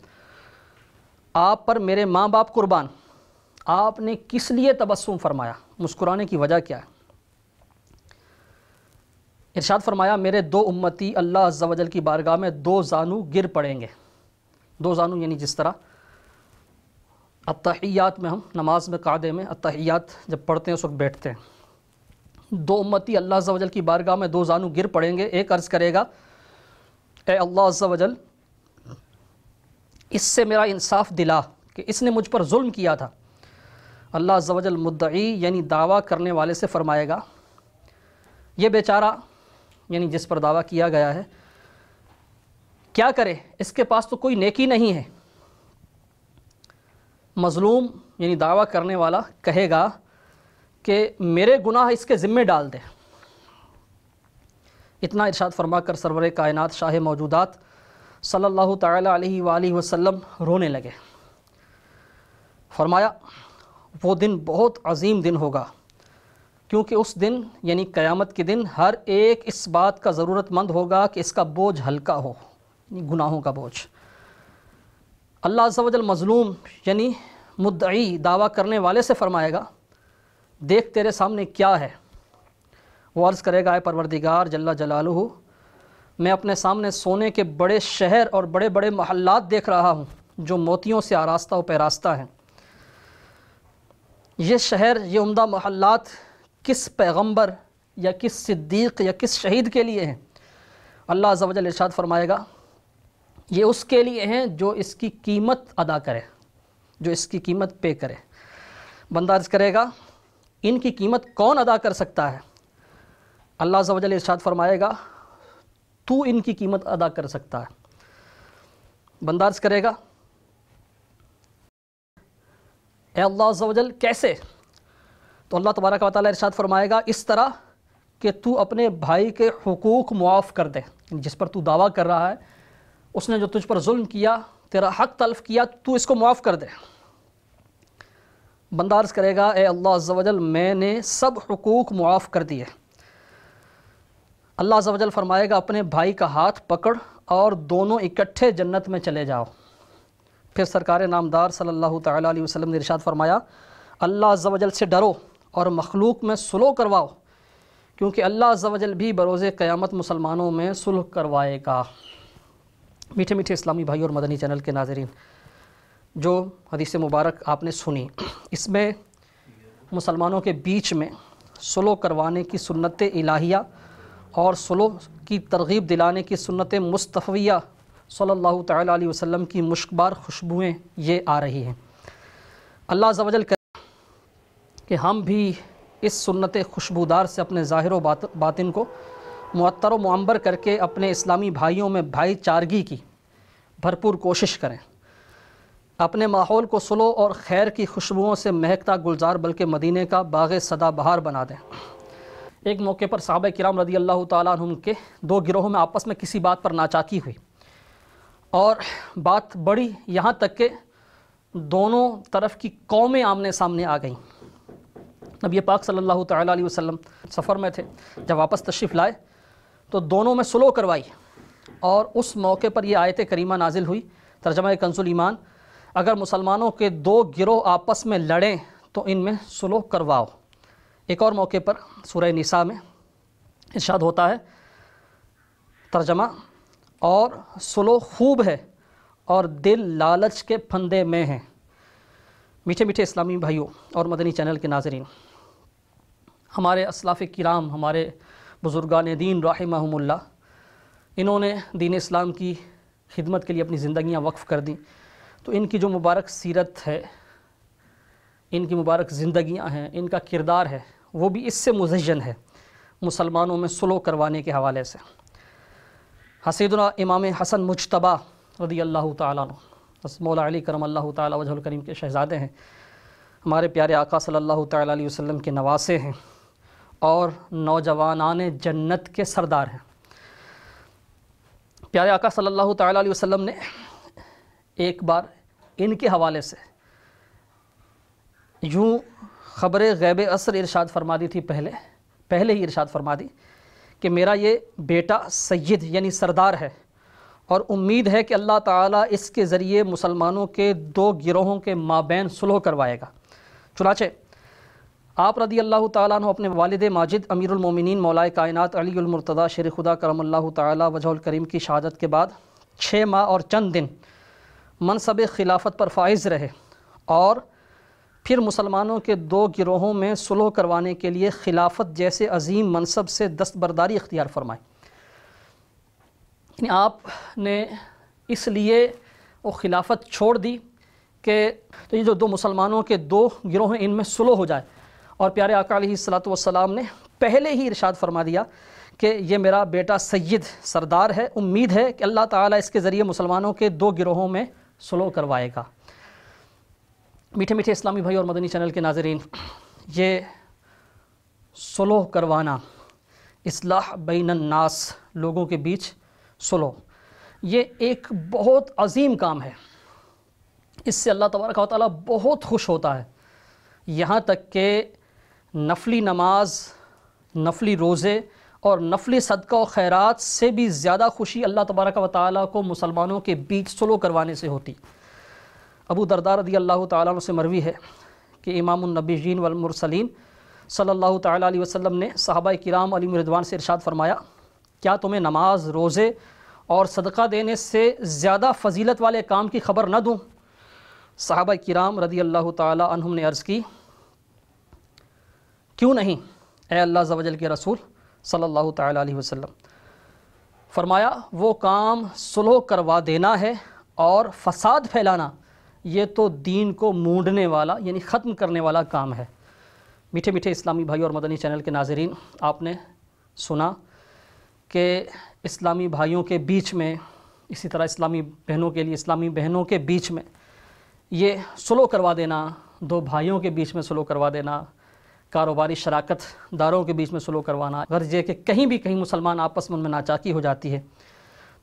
آپ پر میرے ماں باپ قربان، آپ نے کس لیے تبسم فرمایا، مسکرانے کی وجہ کیا ہے؟ ارشاد فرمایا، میرے دو امتی اللہ عز و جل کی بارگاہ میں دو زانو گر پڑیں گے۔ دو زانو یعنی جس طرح التحیات میں ہم نماز میں قاعدے میں التحیات جب پڑھتے ہیں اس وقت بیٹھتے ہیں، دو امتی اللہ عز و جل کی بارگاہ میں دو زانو گر پڑیں گے، ایک عرض کرے گا، اے اللہ عز و جل، اس سے میرا انصاف دلا کہ اس نے مجھ پر ظلم کیا تھا۔ اللہ عز و جل مدعی یعنی دعویٰ کرنے والے سے فرمائے گا، یہ بیچارہ یعنی جس پر دعویٰ کیا گیا ہے کیا کرے، اس کے پاس تو کوئی نیکی نہیں ہے۔ مظلوم یعنی دعویٰ کرنے والا کہے گا کہ میرے گناہ اس کے ذمے ڈال دے، اتنا ارشاد فرما کر سرور کائنات شاہ موجودات صلی اللہ تعالیٰ علیہ وآلہ وسلم رونے لگے۔ فرمایا وہ دن بہت عظیم دن ہوگا، کیونکہ اس دن یعنی قیامت کے دن ہر ایک اس بات کا ضرورت مند ہوگا کہ اس کا بوجھ ہلکا ہو، یعنی گناہوں کا بوجھ۔ اللہ عز و جل مظلوم یعنی مدعی دعویٰ کرنے والے سے فرمائے گا دیکھ تیرے سامنے کیا ہے؟ وہ عرض کرے گا اے پروردگار جل جلالہ، میں اپنے سامنے سونے کے بڑے شہر اور بڑے بڑے محلات دیکھ رہا ہوں جو موتیوں سے آراستہ و پیراستہ ہیں۔ یہ شہر، یہ عمدہ محلات کس پیغمبر یا کس صدیق یا کس شہید کے لیے ہیں؟ اللہ عز و جل ارشاد فرمائے گا یہ اس کے لیے ہیں جو اس کی قیمت ادا کرے، جو اس کی قیمت پے کرے۔ بندہ عرض کرے گا ان کی قیمت کون ادا کر سکتا ہے؟ اللہ عز و جل ارشاد فرمائے گا تو ان کی قیمت ادا کر سکتا ہے۔ بندہ عرض کرے گا اے اللہ عز و جل کیسے؟ تو اللہ تبارک و تعالیٰ ارشاد فرمائے گا اس طرح کہ تو اپنے بھائی کے حقوق معاف کر دے، جس پر تو دعویٰ کر رہا ہے، اس نے جو تجھ پر ظلم کیا، تیرا حق تلف کیا، تو اس کو معاف کر دے۔ بندہ عرض کرے گا اے اللہ عز و جل میں نے سب حقوق معاف کر دیے۔ اللہ عز و جل فرمائے گا اپنے بھائی کا ہاتھ پکڑ اور دونوں اکٹھے جنت میں چلے جاؤ۔ پھر سرکار نامدار صلی اللہ تعالیٰ علیہ وسلم نے ارشاد فرمایا اللہ عز و جل سے ڈرو اور مخلوق میں صلح کرواؤ، کیونکہ اللہ عز و جل بھی بروز قیامت مسلمانوں میں صلح کروائے گا۔ میٹھے میٹھے اسلامی بھائی اور مدنی چینل کے ناظرین، جو حدیث مبارک آپ نے سنی، اس میں مسلمانوں کے بیچ میں صلح کروانے کی سنت الہیہ اور صلح کی ترغیب دلانے کی سنت مصطفیہ صلی اللہ تعالیٰ علیہ وسلم کی مشکبار خوشبوئیں یہ آ رہی ہیں۔ اللہ عز و جل کہ ہم بھی اس سنت خوشبودار سے اپنے ظاہر و باطن کو معطر و معمبر کر کے اپنے اسلامی بھائیوں میں بھائی چارگی کی بھرپور کوشش کریں، اپنے ماحول کو صلح اور خیر کی خوشبوؤں سے مہکتا گلزار بلکہ مدینے کا باغ سدا بہار بنا دیں۔ ایک موقع پر صحابہ کرام رضی اللہ تعالیٰ عنہم کے دو گروہوں میں آپس میں کسی بات پر ناچاکی ہوئی اور بات بڑی، یہاں تک کہ دونوں طرف کی قومیں آمنے سامنے آ گئیں۔ نبی پاک صلی اللہ تعالیٰ علیہ وسلم سفر میں تھے، جب واپس تشریف لائے تو دونوں میں صلح کروائی، اور اس موقع پر یہ آیت کریمہ نازل ہوئی، ترجمہ کنز الایمان، اگر مسلمانوں کے دو گروہ آپس میں لڑیں تو ان میں صلح کرواؤ۔ ایک اور موقع پر سورہ نساء میں ارشاد ہوتا ہے، ترجمہ، اور صلح خوب ہے اور دل لالچ کے پھندے میں ہیں۔ میٹھے میٹھے اسلامی بھائیوں اور مدنی چینل کے ناظرین، ہمارے اسلاف کرام، ہمارے بزرگان دین رحمہم اللہ، انہوں نے دین اسلام کی خدمت کے لیے اپنی زندگیاں وقف کر دیں، تو ان کی جو مبارک سیرت ہے، ان کی مبارک زندگیاں ہیں، ان کا کردار ہے، وہ بھی اس سے مزین ہے، مسلمانوں میں صلح کروانے کے حوالے سے۔ سیدنا امام حسن مجتبیٰ رضی اللہ تعالیٰ عنہ، مولا علی کرم اللہ تعالیٰ وجہ الکریم کے شہزادے ہیں، ہمارے پیارے آقا صلی اللہ تعالیٰ علیہ وسلم کے نواسے ہیں اور نوجوانان جنت کے سردار ہیں۔ پیارے آقا صلی اللہ تعالیٰ علیہ وسلم نے ایک بار ان کے حوالے سے یوں خبر غیب عصر ارشاد فرما دی تھی، پہلے ہی ارشاد فرما دی کہ میرا یہ بیٹا سید یعنی سردار ہے، اور امید ہے کہ اللہ تعالیٰ اس کے ذریعے مسلمانوں کے دو گروہوں کے مابین صلح کروائے گا۔ چنانچہ آپ رضی اللہ تعالیٰ عنہ اپنے والد ماجد امیر المومنین مولا کائنات علی المرتضیٰ شیر خدا کرم اللہ تعالیٰ وجہ الکریم کی شہادت کے بعد 6 ماہ اور چند دن منصب خلافت پر فائز رہے، اور پھر مسلمانوں کے دو گروہوں میں صلح کروانے کے لیے خلافت جیسے عظیم منصب سے دستبرداری اختیار فرمائی۔ یعنی آپ نے اس لیے وہ خلافت چھوڑ دی کہ تو یہ جو دو مسلمانوں کے دو گروہ ہیں ان میں صلح ہو جائے، اور پیارے آقا علیہ الصلوۃ والسلام نے پہلے ہی ارشاد فرما دیا کہ یہ میرا بیٹا سید سردار ہے، امید ہے کہ اللہ تعالیٰ اس کے ذریعے مسلمانوں کے دو گروہوں میں صلح کروائے گا۔ میٹھے میٹھے اسلامی بھائی اور مدنی چینل کے ناظرین، یہ صلح کروانا، اصلاح بین الناس، لوگوں کے بیچ صلح، یہ ایک بہت عظیم کام ہے۔ اس سے اللہ تبارک و تعالیٰ بہت خوش ہوتا ہے، یہاں تک کہ نفلی نماز، نفلی روزے اور نفلی صدقہ و خیرات سے بھی زیادہ خوشی اللہ تبارک و تعالیٰ کو مسلمانوں کے بیچ صلح کروانے سے ہوتی۔ ابو درداء رضی اللہ تعالیٰ عنہ سے مروی ہے کہ امام النبیین والمرسلین صلی اللہ تعالیٰ علیہ وسلم نے صحابہ کرام علیہم رضوان سے ارشاد فرمایا، کیا تمہیں نماز، روزے اور صدقہ دینے سے زیادہ فضیلت والے کام کی خبر نہ دوں؟ صحابہ کرام رضی اللہ تعالیٰ عنہم نے عرض کی، کیوں نہیں اے اللہ عز و جل کے رسول صلی اللہ تعالیٰ علیہ وسلم؟ فرمایا، وہ کام صلح کروا دینا ہے، اور فساد پھیلانا یہ تو دین کو مونڈنے والا یعنی ختم کرنے والا کام ہے۔ میٹھے میٹھے اسلامی بھائی اور مدنی چینل کے ناظرین، آپ نے سنا کہ اسلامی بھائیوں کے بیچ میں، اسی طرح اسلامی بہنوں کے لیے اسلامی بہنوں کے بیچ میں یہ صلح کروا دینا، دو بھائیوں کے بیچ میں صلح کروا دینا، کاروباری شراکت داروں کے بیچ میں صلح کروانا، غرض یہ کہ کہیں بھی کہیں مسلمان آپس میں ناچاکی ہو جاتی ہے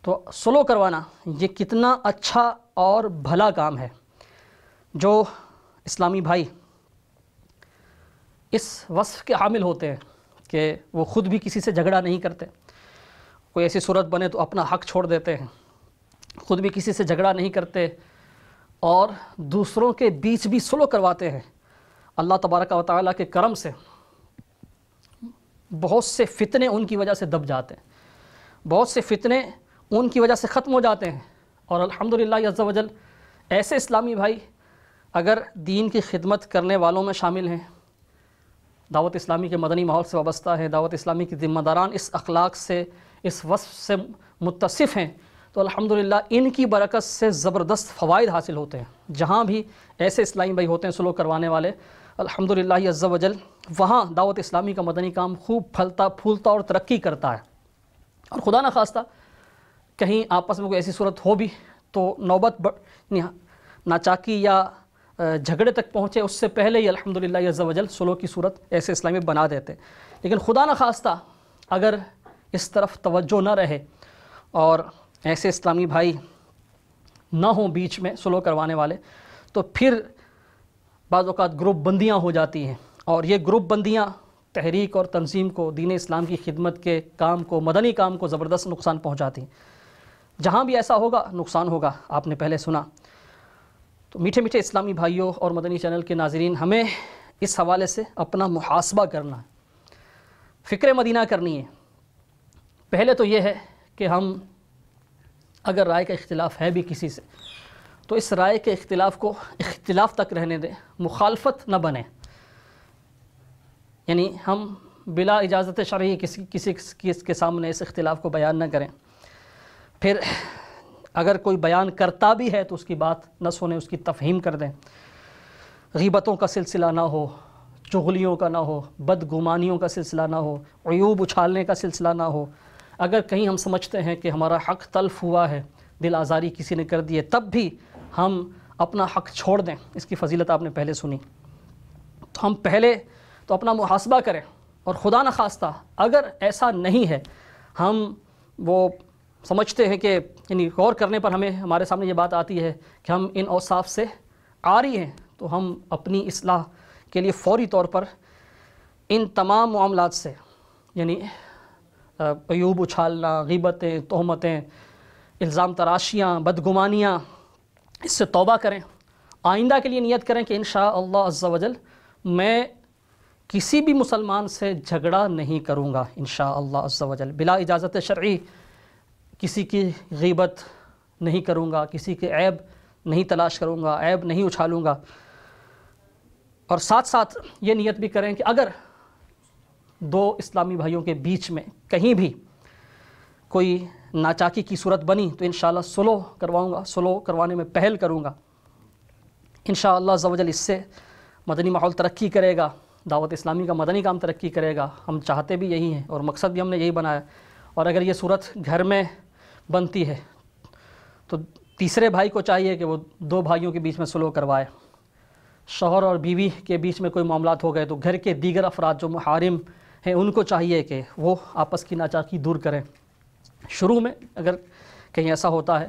تو صلح کروانا یہ کتنا اچھا اور بھلا کام ہے۔ جو اسلامی بھائی اس وصف کے حامل ہوتے ہیں کہ وہ خود بھی کسی سے جھگڑا نہیں کرتے، کوئی ایسی صورت بنے تو اپنا حق چھوڑ دیتے ہیں، خود بھی کسی سے جھگڑا نہیں کرتے اور دوسروں کے بیچ بھی صلح کرواتے ہیں، اللہ تبارک و تعالیٰ کے کرم سے بہت سے فتنے ان کی وجہ سے دب جاتے ہیں، بہت سے فتنے ان کی وجہ سے ختم ہو جاتے ہیں۔ اور الحمدللہ عز و جل ایسے اسلامی بھائی اگر دین کی خدمت کرنے والوں میں شامل ہیں، دعوت اسلامی کے مدنی ماحول سے وابستہ ہیں، دعوت اسلامی کی ذمہ داران اس اخلاق سے، اس وصف سے متصف ہیں، تو الحمدللہ ان کی برکت سے زبردست فوائد حاصل ہوتے ہیں۔ جہاں بھی ایسے اسلامی بھائی ہوتے ہیں صلح کروانے والے، الحمدللہ عز و جل وہاں دعوت اسلامی کا مدنی کام خوب پھلتا پھولتا اور ترقی کرتا ہے۔ اور خدا نہ خواستہ کہیں آپس میں کوئی ایسی صورت ہو بھی تو نوبت ناچاکی یا جھگڑے تک پہنچے اس سے پہلے ہی الحمدللہ عز و جل صلح کی صورت ایسے اسلامی بنا دیتے ہیں۔ لیکن خدا نہ خواستہ اگر اس طرف توجہ نہ رہے اور ایسے اسلامی بھائی نہ ہوں بیچ میں صلح کروانے والے، تو پھر بعض اوقات گروپ بندیاں ہو جاتی ہیں، اور یہ گروپ بندیاں تحریک اور تنظیم کو، دین اسلام کی خدمت کے کام کو، مدنی کام کو زبردست نقصان پہنچاتی ہیں۔ جہاں بھی ایسا ہوگا نقصان ہوگا، آپ نے پہلے سنا۔ تو میٹھے میٹھے اسلامی بھائیوں اور مدنی چینل کے ناظرین، ہمیں اس حوالے سے اپنا محاسبہ کرنا ہے، فکر مدینہ کرنی ہے۔ پہلے تو یہ ہے کہ ہم اگر رائے کا اختلاف ہے بھی کسی سے تو اس رائے کے اختلاف کو اختلاف تک رہنے دیں، مخالفت نہ بنے، یعنی ہم بلا اجازت شرعی کسی کے سامنے اس اختلاف کو بیان نہ کریں۔ پھر اگر کوئی بیان کرتا بھی ہے تو اس کی بات نہ سنیں، اس کی تفہیم کر دیں، غیبتوں کا سلسلہ نہ ہو، چغلیوں کا نہ ہو، بدگمانیوں کا سلسلہ نہ ہو، عیوب اچھالنے کا سلسلہ نہ ہو۔ اگر کہیں ہم سمجھتے ہیں کہ ہمارا حق تلف ہوا ہے، دل آزاری کسی نے کر دی ہے، تب بھی ہم اپنا حق چھوڑ دیں۔ اس کی فضیلت آپ نے پہلے سنی۔ تو ہم پہلے تو اپنا محاسبہ کریں، اور خدا نہ خواستہ اگر ایسا نہیں ہے، ہم وہ سمجھتے ہیں کہ یعنی غور کرنے پر ہمارے سامنے یہ بات آتی ہے کہ ہم ان اوصاف سے عاری ہیں، تو ہم اپنی اصلاح کے لیے فوری طور پر ان تمام معاملات سے، یعنی عیوب اچھالنا، غیبتیں، تہمتیں، الزام تراشیاں، بدگمانیاں، اس سے توبہ کریں۔ آئندہ کے لیے نیت کریں کہ انشاءاللہ عز و جل میں کسی بھی مسلمان سے جھگڑا نہیں کروں گا، انشاءاللہ عز و جل بلا اجازت شرعی کسی کی غیبت نہیں کروں گا، کسی کے عیب نہیں تلاش کروں گا، عیب نہیں اچھالوں گا۔ اور ساتھ ساتھ یہ نیت بھی کریں کہ اگر دو اسلامی بھائیوں کے بیچ میں کہیں بھی کوئی ناچاکی کی صورت بنی تو انشاءاللہ صلح کرواؤں گا، صلح کروانے میں پہل کروں گا انشاءاللہ عز و جل۔ اس سے مدنی ماحول ترقی کرے گا، دعوت اسلامی کا مدنی کام ترقی کرے گا۔ ہم چاہتے بھی یہی ہیں اور مقصد بھی ہم نے یہی بنایا۔ اور اگر یہ صورت گھر میں بنتی ہے تو تیسرے بھائی کو چاہیے کہ وہ دو بھائیوں کے بیچ میں صلح کروائے۔ شوہر اور بیوی کے بیچ میں کوئی معاملات ہو گئے تو گھر کے دیگر افراد جو محارم ہیں ان کو چاہیے کہ وہ آپس کی ناچاکی دور کریں۔ شروع میں اگر کہیں ایسا ہوتا ہے،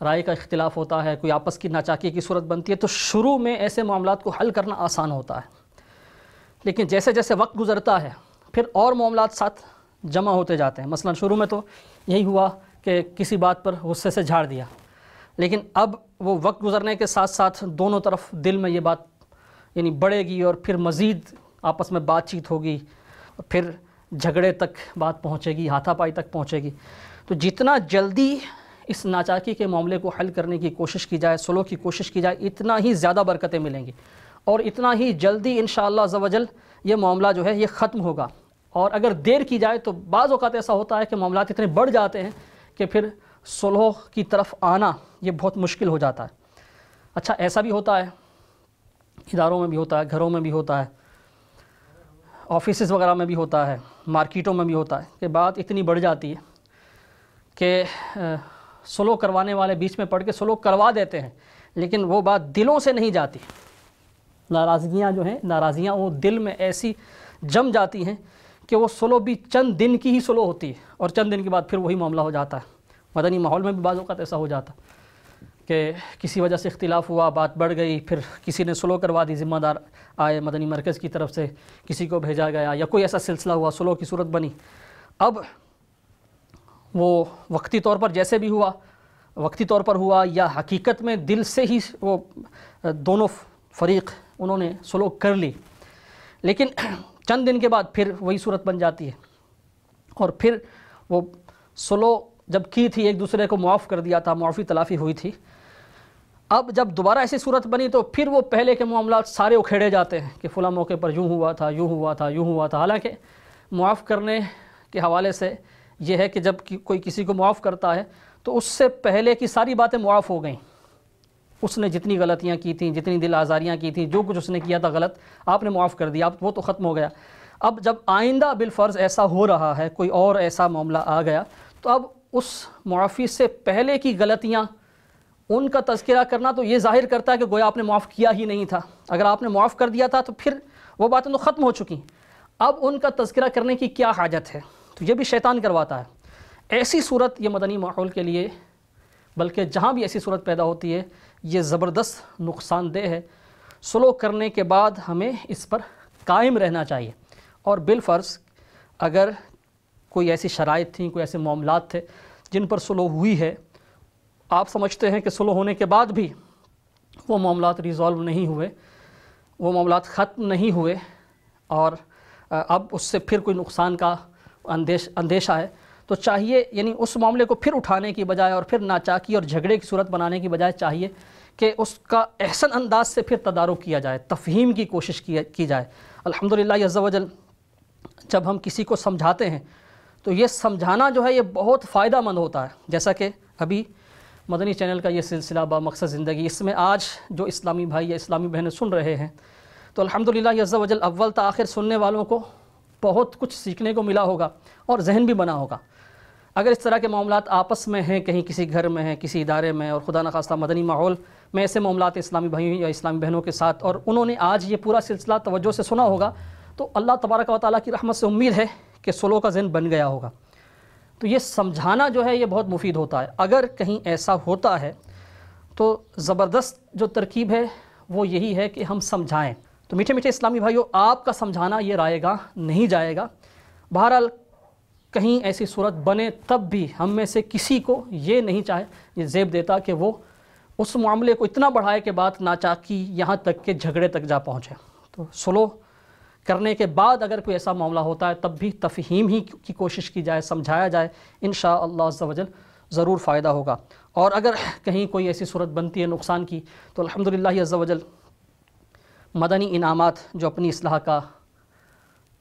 رائے کا اختلاف ہوتا ہے، کوئی آپس کی ناچاکی کی صورت بنتی ہے، تو شروع میں ایسے معاملات کو حل کرنا آسان ہوتا ہے، لیکن جیسے جیسے وقت گزرتا ہے پھر اور معاملات ساتھ جمع ہوتے جاتے ہیں۔ مثلا شروع میں تو یہی ہوا کہ کسی بات پر غصے سے جھاڑ دیا، لیکن اب وہ وقت گزرنے کے ساتھ ساتھ دونوں طرف دل میں یہ بات یعنی بڑھے گی، اور پھر مزید آپس میں بات چیت ہوگی، اور پھر جھگڑے تک بات پہنچے گی، ہاتھا پائی تک پہنچے گی۔ تو جتنا جلدی اس ناچاکی کے معاملے کو حل کرنے کی کوشش کی جائے، صلح کی کوشش کی جائے، اتنا ہی زیادہ برکتیں ملیں گی، اور اتنا ہی جلدی انشاءاللہ عز و جل یہ معاملہ جو ہے یہ ختم ہوگا۔ اور اگر دیر کی جائے تو بعض اوقات ایسا ہوتا ہے کہ معاملات اتنے بڑھ جاتے ہیں کہ پھر صلح کی طرف آنا یہ بہت مشکل ہو جاتا ہے۔ اچھا، ایسا بھی ہوتا ہے، اداروں میں بھی ہوتا ہے، گھروں میں بھی ہوتا ہے، آفیسز وغیرہ میں بھی ہوتا ہے، مارکیٹوں میں بھی ہوتا ہے کہ بات اتنی بڑھ جاتی ہے کہ صلح کروانے والے بیچ میں پڑھ کے صلح کروا دیتے ہیں، لیکن وہ بات دلوں سے نہیں جاتی۔ ناراضگیاں جو ہیں، ناراضیاں وہ دل میں ایسی جم جاتی ہیں کہ وہ صلح بھی چند دن کی ہی صلح ہوتی ہے، اور چند دن کے بعد پھر وہی معاملہ ہو جاتا ہے۔ مدنی ماحول میں بھی بعض اوقات ایسا ہو جاتا کہ کسی وجہ سے اختلاف ہوا، بات بڑھ گئی، پھر کسی نے صلح کروا دی، ذمہ دار آئے مدنی مرکز کی طرف سے، کسی کو بھیجا گیا، یا کوئی ایسا سلسلہ ہوا، صلح کی صورت بنی۔ اب وہ وقتی طور پر جیسے بھی ہوا، وقتی طور پر ہوا یا حقیقت میں دل سے ہی وہ دونوں فریق انہوں نے صلح کر لی، لیکن چند دن کے بعد پھر وہی صورت بن جاتی ہے، اور پھر وہ صلح جب کی تھی، ایک دوسرے کو معاف کر دیا تھا، معافی تلافی ہوئی تھی، اب جب دوبارہ ایسی صورت بنی تو پھر وہ پہلے کے معاملات سارے اکھیڑے جاتے ہیں کہ فلاں موقع پر یوں ہوا تھا، یوں ہوا تھا، یوں ہوا تھا۔ حالانکہ معاف کرنے کے حوالے سے یہ ہے کہ جب کوئی کسی کو معاف کرتا ہے تو اس سے پہلے کی ساری باتیں معاف ہو گئیں، اس نے جتنی غلطیاں کی تھیں، جتنی دل آزاریاں کی تھیں، جو کچھ اس نے کیا تھا غلط، آپ نے معاف کر دیا، اب وہ تو ختم ہو گیا۔ اب جب آئندہ بالفرض ایسا ہو رہا ہے، کوئی اور ایسا معاملہ آ گیا، تو اب اس معافی سے پہلے کی غلطیاں ان کا تذکرہ کرنا تو یہ ظاہر کرتا ہے کہ گویا آپ نے معاف کیا ہی نہیں تھا۔ اگر آپ نے معاف کر دیا تھا تو پھر وہ باتیں تو ختم ہو چکی، اب ان کا تذکرہ کرنے کی کیا حاجت ہے؟ تو یہ بھی شیطان کرواتا ہے۔ ایسی صورت یہ مدنی ماحول کے لیے، بلکہ جہاں بھی ایسی صورت پیدا ہوتی ہے، یہ زبردست نقصان دہ ہے۔ صلح کرنے کے بعد ہمیں اس پر قائم رہنا چاہیے، اور بالفرض اگر کوئی ایسی شرائط تھیں، کوئی ایسے معاملات تھے جن پر صلح ہوئی ہے، آپ سمجھتے ہیں کہ صلح ہونے کے بعد بھی وہ معاملات ریزالو نہیں ہوئے، وہ معاملات ختم نہیں ہوئے، اور اب اس سے پھر کوئی نقصان کا اندیشہ ہے، تو چاہیے یعنی اس معاملے کو پھر اٹھانے کی بجائے اور پھر ناچاکی اور جھگڑے کی صورت بنانے کی بجائے چاہیے کہ اس کا احسن انداز سے پھر تدارک کیا جائے، تفہیم کی کوشش کی جائے۔ الحمدللہ عز و جل جب ہم کسی کو سمجھاتے ہیں تو یہ سمجھانا جو ہے یہ بہت فائدہ مند ہوتا ہے، جیسا کہ ابھی مدنی چینل کا یہ سلسلہ با مقصد زندگی، اس میں آج جو اسلامی بھائی یا اسلامی بہنیں سن رہے ہیں، تو الحمدللہ عز و جل اول تا آخر سننے والوں کو بہت کچھ سیکھنے کو ملا ہوگا اور ذہن بھی بنا ہوگا۔ اگر اس طرح کے معاملات آپس میں ہیں، کہیں کسی گھر میں ہیں، کسی ادارے میں، اور خدا نخواستہ مدنی ماحول میں ایسے معاملات اسلامی بھائیوں یا اسلامی بہنوں کے ساتھ، اور انہوں نے آج یہ پورا سلسلہ توجہ سے سنا ہوگا، تو اللہ تبارک و تعالیٰ کی رحمت سے امید ہے کہ صلح کا ذہن بن گیا ہوگا۔ تو یہ سمجھانا جو ہے یہ بہت مفید ہوتا ہے۔ اگر کہیں ایسا ہوتا ہے تو زبردست جو ترکیب ہے وہ یہی ہے کہ ہم سمجھائیں۔ تو میٹھے میٹھے اسلامی بھائیوں، آپ کا سمجھانا یہ رائے گا نہیں جائے گا۔ بہرحال کہیں ایسی صورت بنے تب بھی ہم میں سے کسی کو یہ نہیں چاہے، یہ زیب دیتا کہ وہ اس معاملے کو اتنا بڑھائے کہ بات ناچاکی یہاں تک کہ جھگڑے تک جا پہنچے۔ تو صلح کرنے کے بعد اگر کوئی ایسا معاملہ ہوتا ہے تب بھی تفہیم ہی کی کوشش کی جائے، سمجھایا جائے، انشاءاللہ عز و جل ضرور فائدہ ہوگا۔ اور اگر کہیں کوئی ایسی صورت بنتی ہے نقصان کی، تو الحمدللہ عز و جل مدنی انعامات جو اپنی اصلاح کا،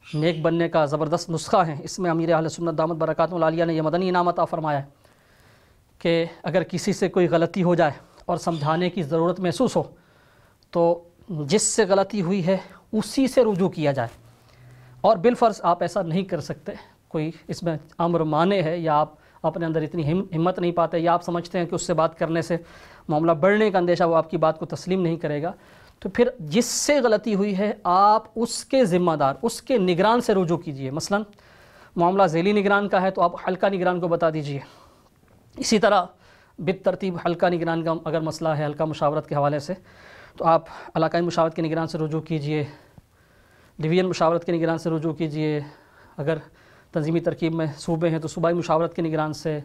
نیک بننے کا زبردست نسخہ ہیں، اس میں امیر اہل سنت دامت برکاتہ العالیہ نے یہ مدنی انعام عطا فرمایا ہے کہ اگر کسی سے کوئی غلطی ہو جائے اور سمجھانے کی ضرورت محسوس ہو تو جس سے غلطی ہوئی ہے اسی سے رجوع کیا جائے، اور بالفرض آپ ایسا نہیں کر سکتے، کوئی اس میں امر مانے ہے، یا آپ اپنے اندر اتنی ہمت نہیں پاتے، یا آپ سمجھتے ہیں کہ اس سے بات کرنے سے معاملہ بڑھنے کا اندیشہ، وہ آپ کی بات کو تسلیم نہیں کرے گا، تو پھر جس سے غلطی ہوئی ہے آپ اس کے ذمہ دار، اس کے نگران سے رجوع کیجئے۔ مثلا معاملہ ذیلی نگران کا ہے تو آپ حلقہ نگران کو بتا دیجئے۔ اسی طرح بالترتیب حلقہ نگران کا اگر مسئلہ ہے حلقہ مشاورت کے حوالے سے تو آپ علاقائی مشاورت کے نگران سے رجوع کیجئے، ڈویژن مشاورت کے نگران سے رجوع کیجئے، اگر تنظیمی ترکیب میں صوبے ہیں تو صوبائی مشاورت کے نگران سے،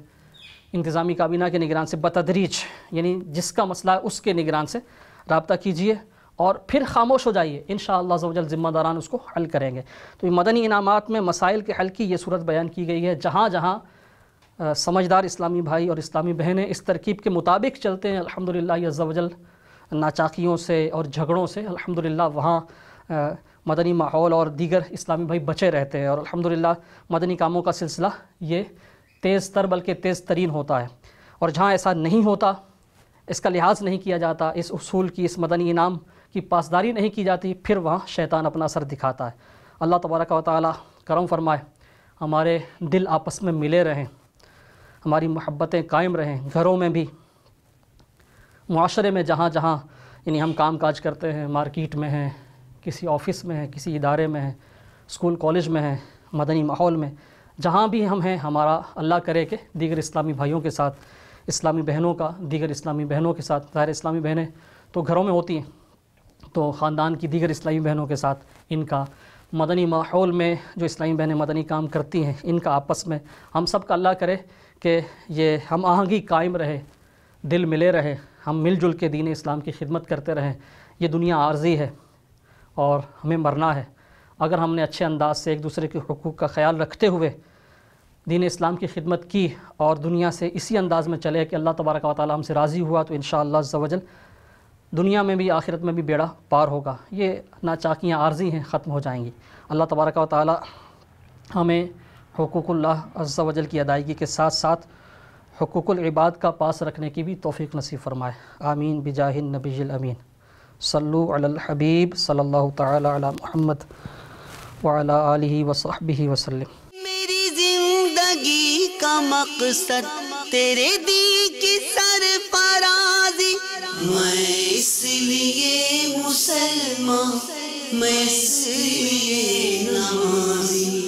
انتظامی کابینہ کے نگران سے، بتدریج یعنی جس کا مسئلہ ہے اس کے نگران سے رابطہ کیجئے اور پھر خاموش ہو جائیے، انشاءاللہ عز و جل ذمہ داران اس کو حل کریں گے۔ تو یہ مدنی انعامات میں مسائل کے حل کی یہ صورت بیان کی گئی ہے۔ جہاں جہاں سمجھدار اسلامی بھائی اور اسلامی بہنیں اس ترکیب کے مطابق چلتے ہیں الحمدللہ عز و جل، ناچاکیوں سے اور جھگڑوں سے الحمدللہ وہاں مدنی ماحول اور دیگر اسلامی بھائی بچے رہتے ہیں، اور الحمدللہ مدنی کاموں کا سلسلہ یہ تیز تر بلکہ تیز ترین ہوتا ہے۔ اور جہاں ایسا نہیں ہوتا، اس کا لحاظ نہیں کیا جاتا، اس اصول کی، اس مدنی انعام کی پاسداری نہیں کی جاتی، پھر وہاں شیطان اپنا اثر دکھاتا ہے۔ اللہ تبارک و تعالی کرم فرمائے، ہمارے دل آپس میں ملے رہیں، ہماری محبتیں قائم رہیں، گھروں میں بھی، معاشرے میں جہاں جہاں یعنی ہم کام کاج کرتے ہیں، مارکیٹ میں ہیں، کسی آفس میں ہیں، کسی ادارے میں ہیں، اسکول کالج میں ہیں، مدنی ماحول میں جہاں بھی ہم ہیں، ہمارا اللہ کرے کہ دیگر اسلامی بھائیوں کے ساتھ، اسلامی بہنوں کا دیگر اسلامی بہنوں کے ساتھ، ظاہر اسلامی بہنیں تو گھروں میں ہوتی ہیں، تو خاندان کی دیگر اسلامی بہنوں کے ساتھ ان کا مدنی ماحول میں جو اسلامی بہنیں مدنی کام کرتی ہیں ان کا آپس میں ہم سب کا اللہ کرے کہ یہ ہم آہنگی قائم رہے، دل ملے رہے، ہم مل جل کے دین اسلام کی خدمت کرتے رہیں۔ یہ دنیا عارضی ہے اور ہمیں مرنا ہے، اگر ہم نے اچھے انداز سے ایک دوسرے کے حقوق کا خیال رکھتے ہوئے دین اسلام کی خدمت کی اور دنیا سے اسی انداز میں چلے کہ اللہ تبارک و تعالی ہم سے راضی ہوا، تو انشاءاللہ عز و جل دنیا میں بھی آخرت میں بھی بیڑا پار ہوگا۔ یہ ناچاکیاں عارضی ہیں، ختم ہو جائیں گی۔ اللہ تبارک و تعالی ہمیں حقوق اللہ عز و جل کی ادائیگی کے ساتھ ساتھ حقوق العباد کا پاس رکھنے کی بھی توفیق نصیب فرمائے، آمین بجاہ النبی الامین۔ صلو علی الحبیب صلی اللہ تعالی علی محمد وعلی آلہ وصحبہ وسلم۔ میری زندگی کا مقصد تیرے دین کی سرفرازی، میں اس لیے مسلمان، میں اس لیے نمازی۔